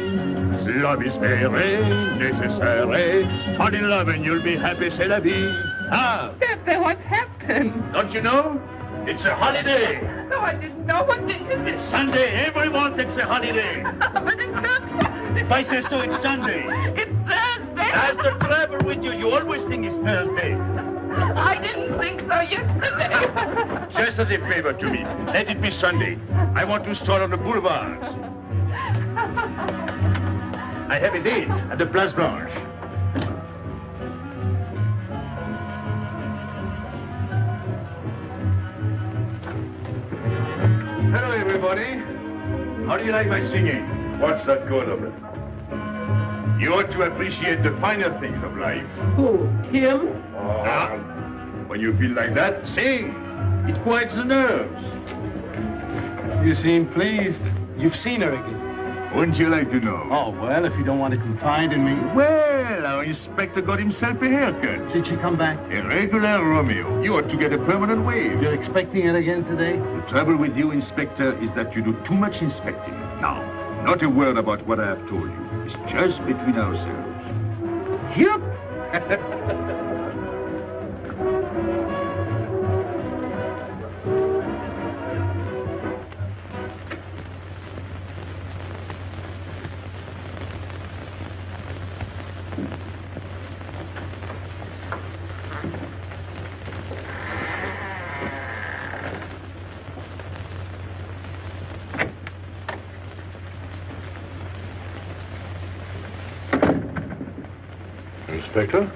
Love is very necessary. Fall in love and you'll be happy, c'est la vie. Ah! Pepe, what's happened? Don't you know? It's a holiday. No, I didn't know. What day is it? Sunday. Everyone takes a holiday. But it's not Sunday. If I say so, it's Sunday. It's Thursday. That's the trouble with you. You always think it's Thursday. I didn't think so yesterday. Just as a favor to me, let it be Sunday. I want to stroll on the boulevards. I have a date at the Place Blanche. Hello, everybody. How do you like my singing? What's that good of it? You ought to appreciate the finer things of life. Who? Him? When you feel like that, sing. It quiets the nerves. You seem pleased. You've seen her again. Wouldn't you like to know? Oh, well, if you don't want to confide in me. Well, our inspector got himself a haircut. Did she come back? A regular Romeo. You ought to get a permanent wave. You're expecting it again today? The trouble with you, Inspector, is that you do too much inspecting. Now, not a word about what I have told you. It's just between ourselves. Yep. Inspector.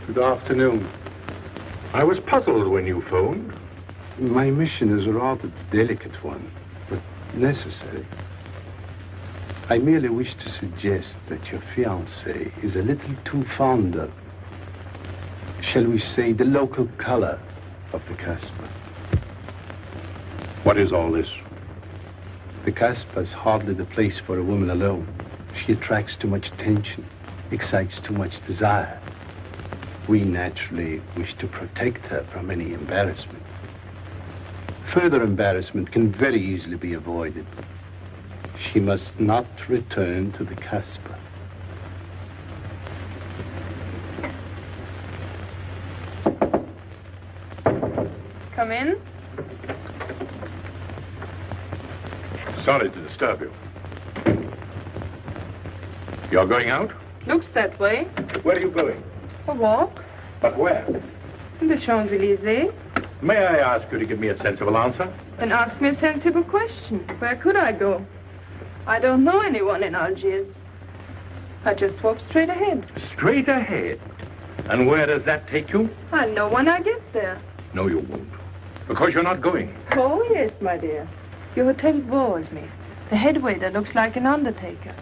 Good afternoon. I was puzzled when you phoned. My mission is a rather delicate one, but necessary. I merely wish to suggest that your fiancée is a little too fond of, shall we say, the local color of the Casbah. What is all this? The Casbah is hardly the place for a woman alone. She attracts too much attention, excites too much desire. We naturally wish to protect her from any embarrassment. Further embarrassment can very easily be avoided. She must not return to the Casbah. Come in. Sorry to disturb you. You're going out? Looks that way. Where are you going? A walk. But where? In the Champs-Élysées. May I ask you to give me a sensible answer? Then ask me a sensible question. Where could I go? I don't know anyone in Algiers. I just walk straight ahead. Straight ahead? And where does that take you? I'll know when I get there. No, you won't. Because you're not going. Oh, yes, my dear. Your hotel bores me. The head waiter looks like an undertaker.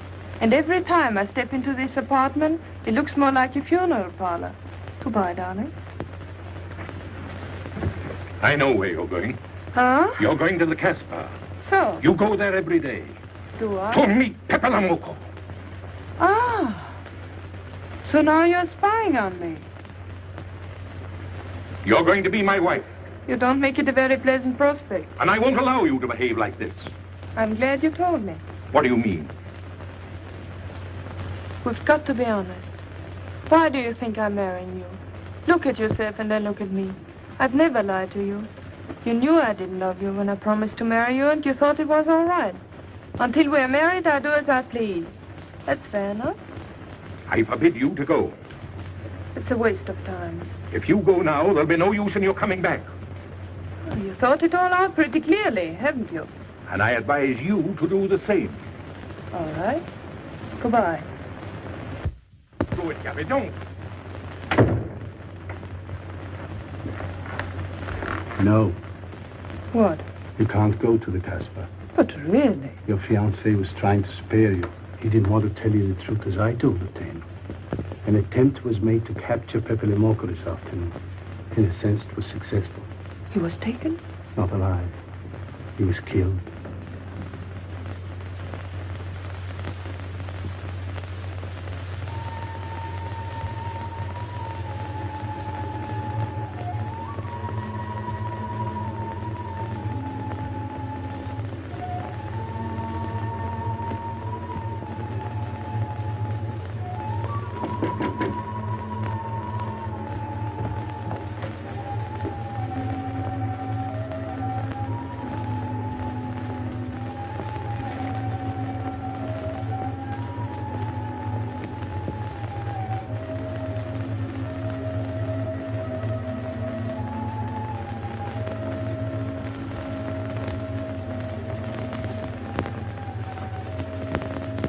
And every time I step into this apartment, it looks more like a funeral parlor. Goodbye, darling. I know where you're going. Huh? You're going to the Casbah. So? You go there every day. Do I? To meet Pépé Le Moko. Ah. So now you're spying on me. You're going to be my wife. You don't make it a very pleasant prospect. And I won't allow you to behave like this. I'm glad you told me. What do you mean? We've got to be honest. Why do you think I'm marrying you? Look at yourself and then look at me. I've never lied to you. You knew I didn't love you when I promised to marry you, and you thought it was all right. Until we're married, I do as I please. That's fair enough. I forbid you to go. It's a waste of time. If you go now, there'll be no use in your coming back. Well, you thought it all out pretty clearly, haven't you? And I advise you to do the same. All right. Goodbye. Do it, Gabby, don't. No. What? You can't go to the Casbah. But really? Your fiancé was trying to spare you. He didn't want to tell you the truth as I do, Lieutenant. An attempt was made to capture Pepe Le Moko this afternoon. In a sense, it was successful. He was taken? Not alive. He was killed.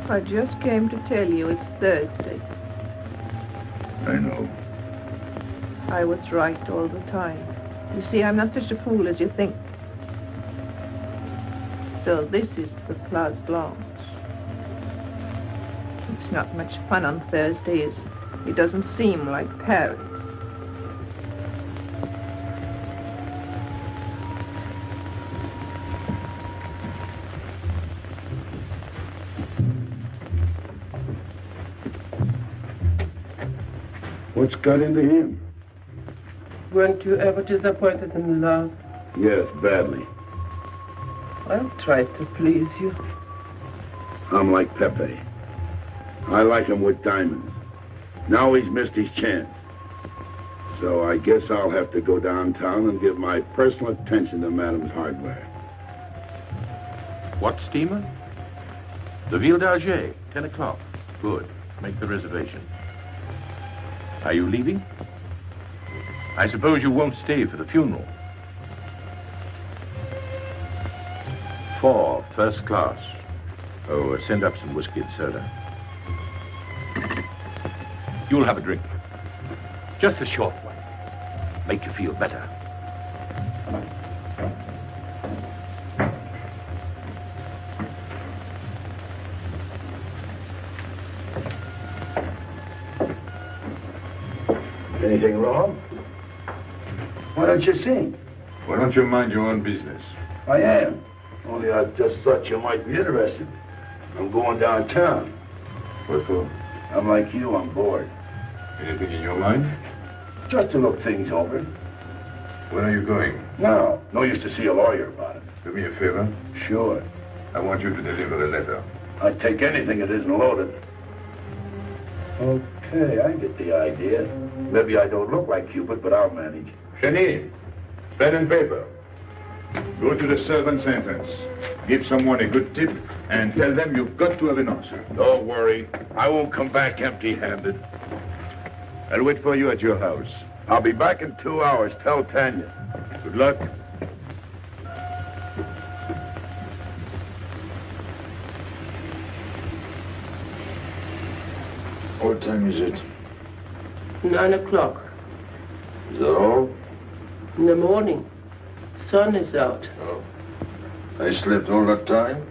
I just came to tell you it's Thursday. I know. I was right all the time. You see, I'm not such a fool as you think. So this is the Place Blanche. It's not much fun on Thursday, is it? It doesn't seem like Paris. What's got into him? Weren't you ever disappointed in love? Yes, badly. I'll try to please you. I'm like Pepe. I like him with diamonds. Now he's missed his chance. So I guess I'll have to go downtown and give my personal attention to Madame's hardware. What steamer? The Ville d'Alger, 10 o'clock. Good. Make the reservation. Are you leaving? I suppose you won't stay for the funeral. 4, first class. Oh, send up some whiskey and soda. You'll have a drink. Just a short one. Make you feel better. Anything wrong? Why don't you sing? Why don't you mind your own business? I am. Only I just thought you might be interested. I'm going downtown. What for? I'm like you, I'm bored. Anything in your mind? Just to look things over. When are you going? No. No use to see a lawyer about it. Do me a favor. Sure. I want you to deliver a letter. I'd take anything that isn't loaded. Okay, I get the idea. Maybe I don't look like Cupid, but I'll manage. Jenny, pen and paper. Go to the servant's entrance. Give someone a good tip and tell them you've got to have an answer. Don't worry. I won't come back empty-handed. I'll wait for you at your house. I'll be back in 2 hours. Tell Tanya. Good luck. What time is it? 9 o'clock. Is that all? In the morning. Sun is out. Oh. I slept all that time?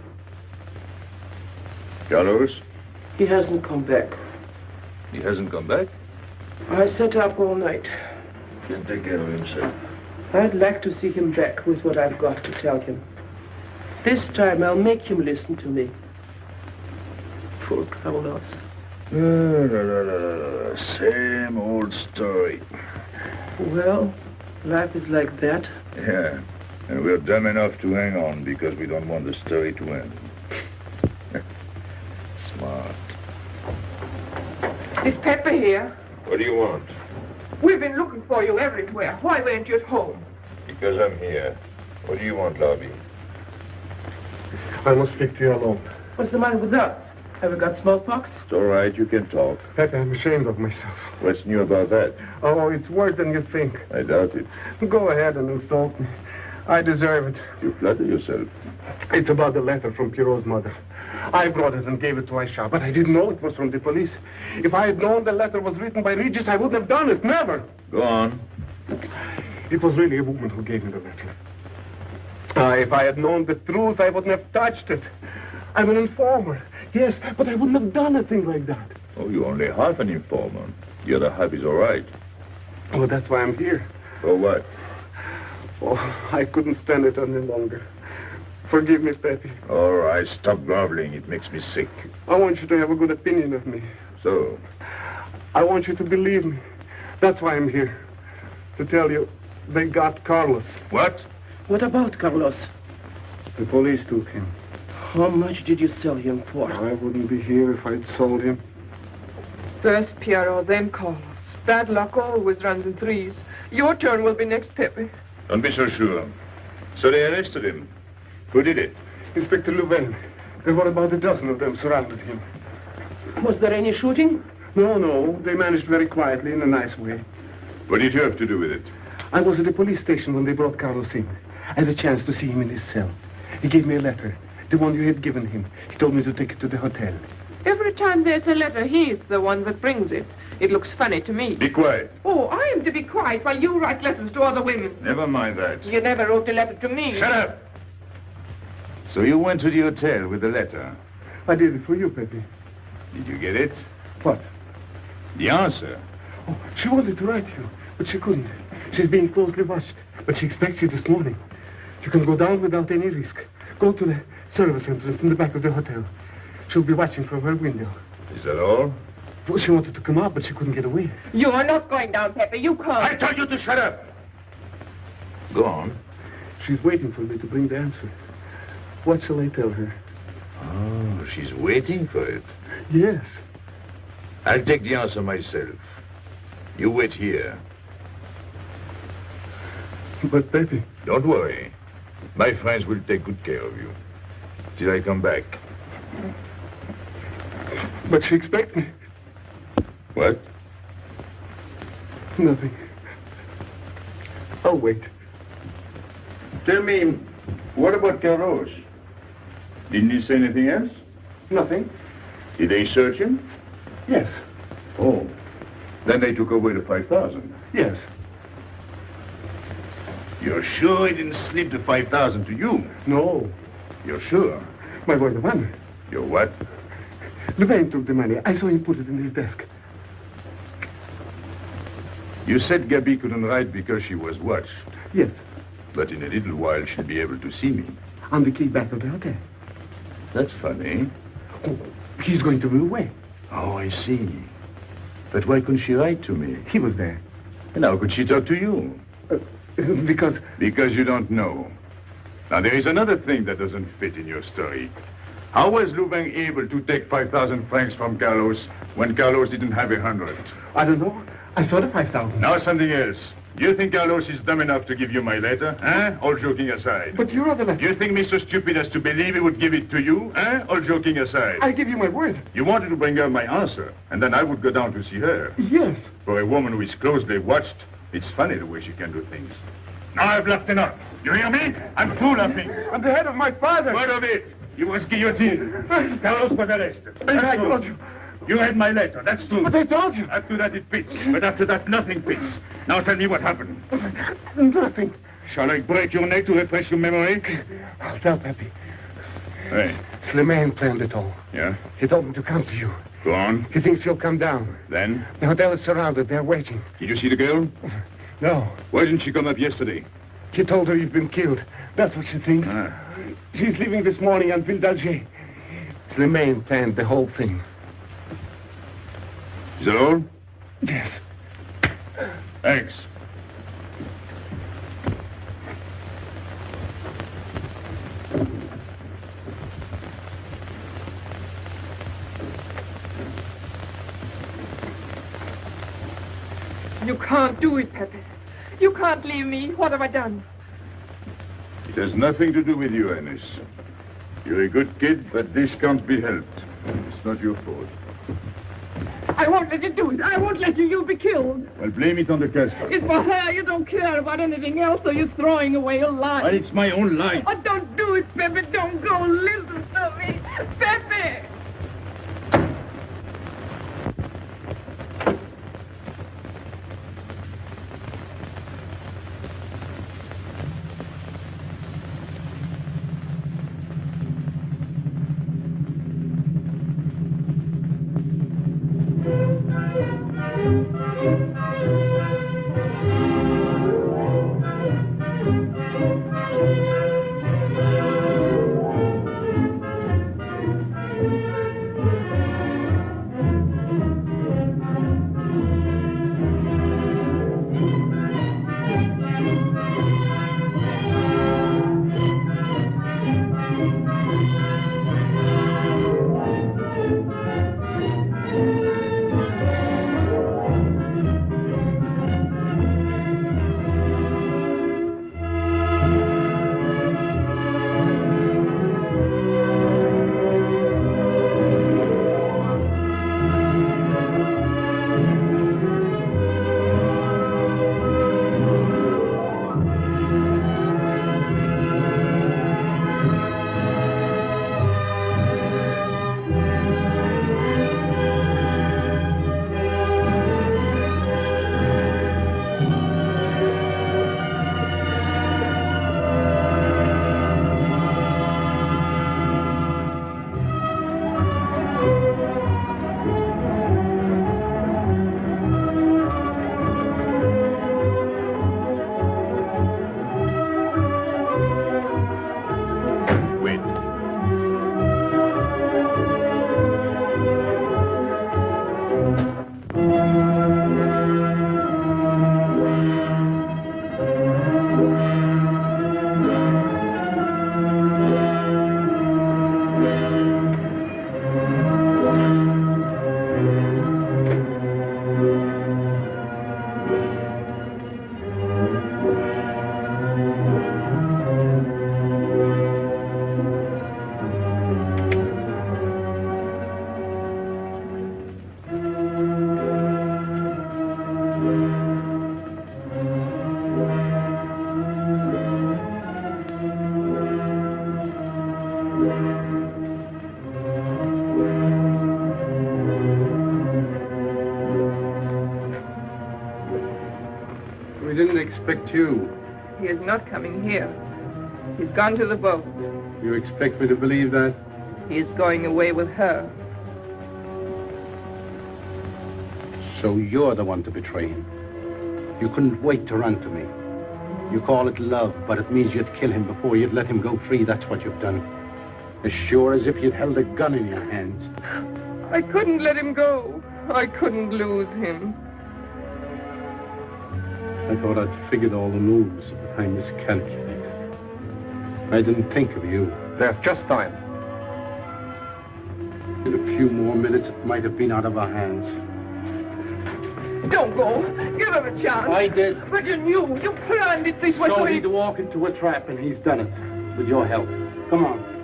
Carlos? He hasn't come back. He hasn't come back? I sat up all night. Can't take care of himself. I'd like to see him back with what I've got to tell him. This time I'll make him listen to me. Poor Carlos. Same old story. Well, life is like that. Yeah, and we're dumb enough to hang on because we don't want the story to end. Smart. Is Pepe here? What do you want? We've been looking for you everywhere. Why weren't you at home? Because I'm here. What do you want, Lobby? I must speak to you alone. What's the matter with us? Have we got smallpox? It's all right, you can talk. Pepe, I'm ashamed of myself. What's new about that? Oh, it's worse than you think. I doubt it. Go ahead and insult me. I deserve it. You flatter yourself. It's about the letter from Pierrot's mother. I brought it and gave it to Aisha, but I didn't know it was from the police. If I had known the letter was written by Regis, I wouldn't have done it. Never. Go on. It was really a woman who gave me the letter. If I had known the truth, I wouldn't have touched it. I'm an informer. Yes, but I wouldn't have done a thing like that. Oh, you're only half an informer. The other half is all right. Well, that's why I'm here. For what? Oh, I couldn't stand it any longer. Forgive me, Pepe. All right, stop groveling. It makes me sick. I want you to have a good opinion of me. So? I want you to believe me. That's why I'm here. To tell you, they got Carlos. What? What about Carlos? The police took him. How much did you sell him for? I wouldn't be here if I'd sold him. First Pierrot, then Carlos. Bad luck always runs in threes. Your turn will be next, Pepe. Don't be so sure. So they arrested him. Who did it? Inspector Louvain. There were about a dozen of them surrounded him. Was there any shooting? No. They managed very quietly in a nice way. What did you have to do with it? I was at the police station when they brought Carlos in. I had a chance to see him in his cell. He gave me a letter. The one you had given him. He told me to take it to the hotel. Every time there's a letter, he's the one that brings it. It looks funny to me. Be quiet. Oh, I am to be quiet while you write letters to other women. Never mind that. You never wrote a letter to me. Shut up! So you went to the hotel with the letter? I did it for you, Pepe. Did you get it? What? The answer. Oh, she wanted to write you, but she couldn't. She's being closely watched, but she expects you this morning. You can go down without any risk. Go to the service entrance in the back of the hotel. She'll be watching from her window. Is that all? Well, she wanted to come out, but she couldn't get away. You are not going down, Pepe. You can't. I told you to shut up. Go on. She's waiting for me to bring the answer. What shall I tell her? Oh, she's waiting for it. Yes. I'll take the answer myself. You wait here. But, Pepe... Don't worry. My friends will take good care of you. Till I come back. But she expects me. What? Nothing. I'll wait. Tell me, what about Carlos? Didn't he say anything else? Nothing. Did they search him? Yes. Oh. Then they took away the 5,000. Yes. You're sure he didn't slip the 5,000 to you? No. You're sure? My word of honor. Your what? Louvain took the money. I saw him put it in his desk. You said Gabi couldn't write because she was watched. Yes. But in a little while, she'll be able to see me. On the key back of the hotel. That's funny. Oh, he's going to be away. Oh, I see. But why couldn't she write to me? He was there. And how could she talk to you? Because... Because you don't know. Now, there is another thing that doesn't fit in your story. How was Louvain able to take 5,000 francs from Carlos when Carlos didn't have 100? I don't know. I saw the 5,000. Now something else. Do you think Carlos is dumb enough to give you my letter? All joking aside. But your other letter... You think me so stupid as to believe he would give it to you? All joking aside. I give you my word. You wanted to bring her my answer, and then I would go down to see her. Yes. For a woman who is closely watched, it's funny the way she can do things. Now I've laughed enough. You hear me? I'm through laughing. I'm the head of my father. Word of it. You was guillotined. Carlos was arrested. I told you. You read my letter, that's true. But I told you. After that it fits. But after that nothing fits. Now tell me what happened. Nothing. Shall I break your neck to refresh your memory? I'll tell Pepe. Hey. Slimane planned it all. Yeah? He told me to come to you. Go on. He thinks you'll come down. Then? The hotel is surrounded. They're waiting. Did you see the girl? No. Why didn't she come up yesterday? He told her you've been killed. That's what she thinks. She's leaving this morning on Ville d'Alger. Slimane planned the whole thing. Is that all? Yes. Thanks. You can't do it, Pepe. You can't leave me. What have I done? It has nothing to do with you, Ernest. You're a good kid, but this can't be helped. It's not your fault. I won't let you do it. I won't let you. You'll be killed. Well, blame it on the Casbah. It's for her. You don't care about anything else, so you're throwing away your life. Well, it's my own life. Oh, don't do it, Pepe. Don't go. Listen to me. Pepe! didn't expect you. He is not coming here. He's gone to the boat. You expect me to believe that? He is going away with her. So you're the one to betray him. You couldn't wait to run to me. You call it love, but it means you'd kill him before you'd let him go free. That's what you've done. As sure as if you'd held a gun in your hands. I couldn't let him go. I couldn't lose him. I thought I'd figured all the moves, but I miscalculated. I didn't think of you. There's just time. In a few more minutes, it might have been out of our hands. Don't go. Give him a chance. I did. But you knew. You planned it this way. So he'd walk into a trap, and he's done it. With your help. Come on.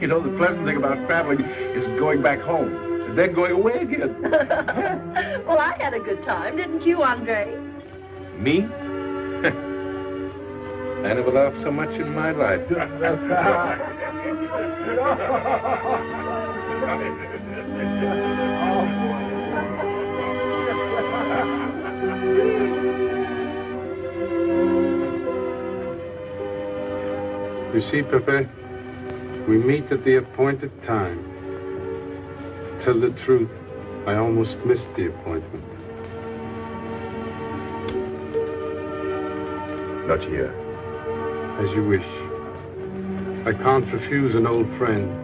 You know, the pleasant thing about traveling is going back home. And then going away again. Well, I had a good time, didn't you, Andre? Me? I never laughed so much in my life. You see, Pepe, we meet at the appointed time. To tell the truth, I almost missed the appointment. Not here. As you wish. I can't refuse an old friend.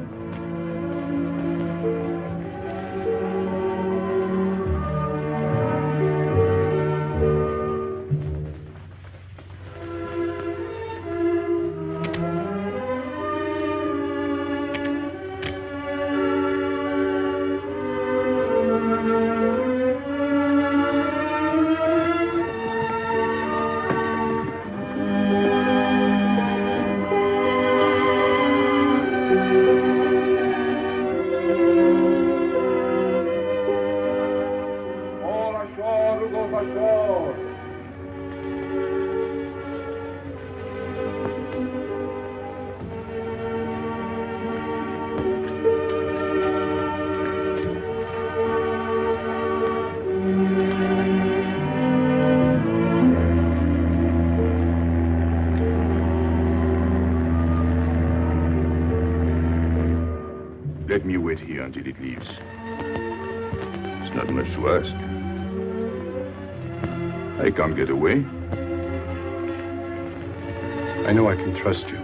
Let me wait here until it leaves. It's not much to ask. I can't get away. I know I can trust you.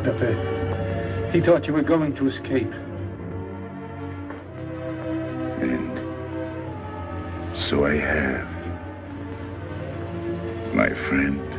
Pepe. He thought you were going to escape. And so I have, my friend.